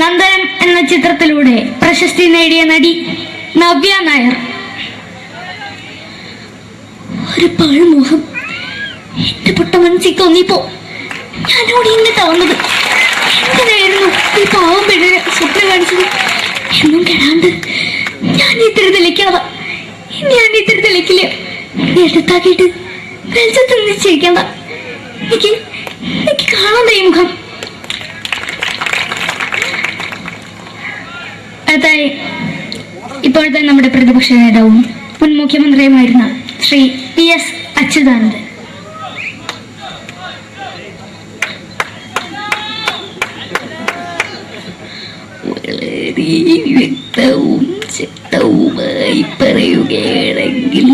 നന്ദനം എന്ന ചിത്രത്തിലൂടെ പ്രശസ്തി നേടിയ നടി നവ്യ നായർ. ഒരു പാഴ്മോഹം എന്റെ പൊട്ട മനസ്സിൽ തോന്നിയപ്പോ ഞാനോട് ഇങ്ങോട്ടാ വന്നത്. എന്തിനായിരുന്നു ഈ പാവം പെണ്ണിന് സ്വപ്നം കാണിച്ചത്? എന്നും കെടാണ്ട് ഞാൻ ഇത്തിരി തെളിക്കാതെ ഞാൻ ഇത്തിരി തെളിക്കില്ല. എടുത്താക്കിയിട്ട് വെളിച്ചത്ത് നിശ്ചയിക്കണ്ട. എനിക്ക് കാണാൻ ഈ മുഖം. അടുത്തായി ഇപ്പോഴത്തെ നമ്മുടെ പ്രതിപക്ഷ നേതാവും മുൻ മുഖ്യമന്ത്രിയുമായിരുന്ന ശ്രീ PS അച്യുതാനന്ദൻ. വളരെ വ്യക്തവും ശക്തവുമായി പറയുകയാണെങ്കിൽ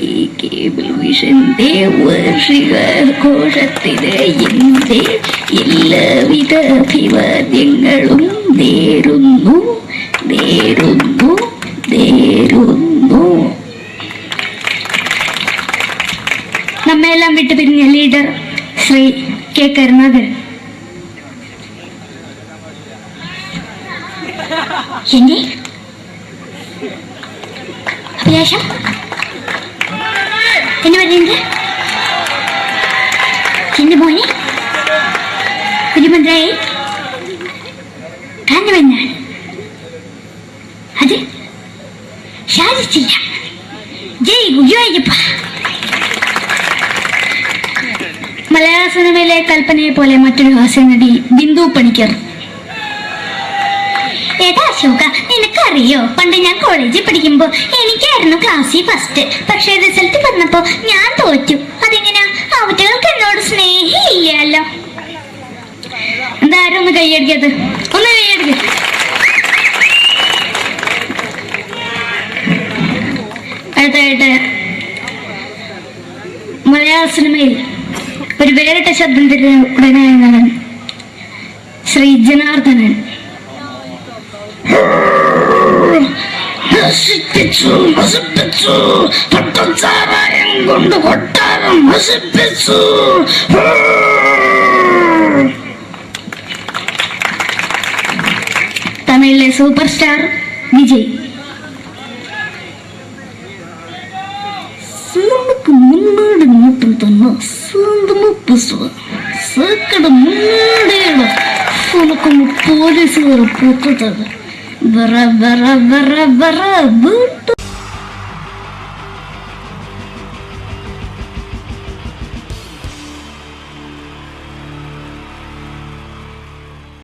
ഈ കേബിൾ വിഷന്റെ വാർഷികാഘോഷത്തിന് എന്റെ എല്ലാവിധ അഭിവാദ്യങ്ങളും നേരുന്നു. നമ്മെല്ലാം വിട്ടുപിരിഞ്ഞ ലീഡർ ശ്രീ K. കരുണാകരൻ. എന്റെ അഭിലാഷം എന്ന് പറയുന്നത് എന്റെ മോനെ ഒരു മന്ത്രായി കാണുമെന്നാണ്. അത് സാധിച്ചില്ല. ജയ് ഗുരുവായൂരപ്പ. മലയാള സിനിമയിലെ കൽപ്പനയെ പോലെ മറ്റൊരു ഹാസ്യ നടി ബിന്ദു പണിക്കർ. ഏതാ അശോക, നിനക്കറിയോ പണ്ട് ഞാൻ കോളേജിൽ പഠിക്കുമ്പോ എനിക്കായിരുന്നു ക്ലാസ്സിൽ ഫസ്റ്റ്. പക്ഷെ റിസൾട്ട് വന്നപ്പോ ഞാൻ തോറ്റു. അതെങ്ങനെയാ? അവറ്റകൾക്ക് എന്നോട് സ്നേഹമില്ലല്ലോ. എന്തായാലും ഒന്ന് കൈയടിക്കത്, ഒന്ന് കൈയടിക്ക. അടുത്തായിട്ട് മലയാള സിനിമയിൽ ഒരു വേറിട്ട ശബ്ദത്തിന്റെ ഉടനായ നടൻ ശ്രീ ജനാർദ്ദനൻ. കൊണ്ട് കൊട്ടാരം നശിപ്പിച്ചു. തമിഴിലെ സൂപ്പർ സ്റ്റാർ വിജയ്. തന്നെ സ്വന്തമ പുസ്തകം സക്കട മൂടേട ഉനക്കൊന്ന് പോലീസുകാർ പൊത്തത് വറ വറ വറ വറ വീട്ടു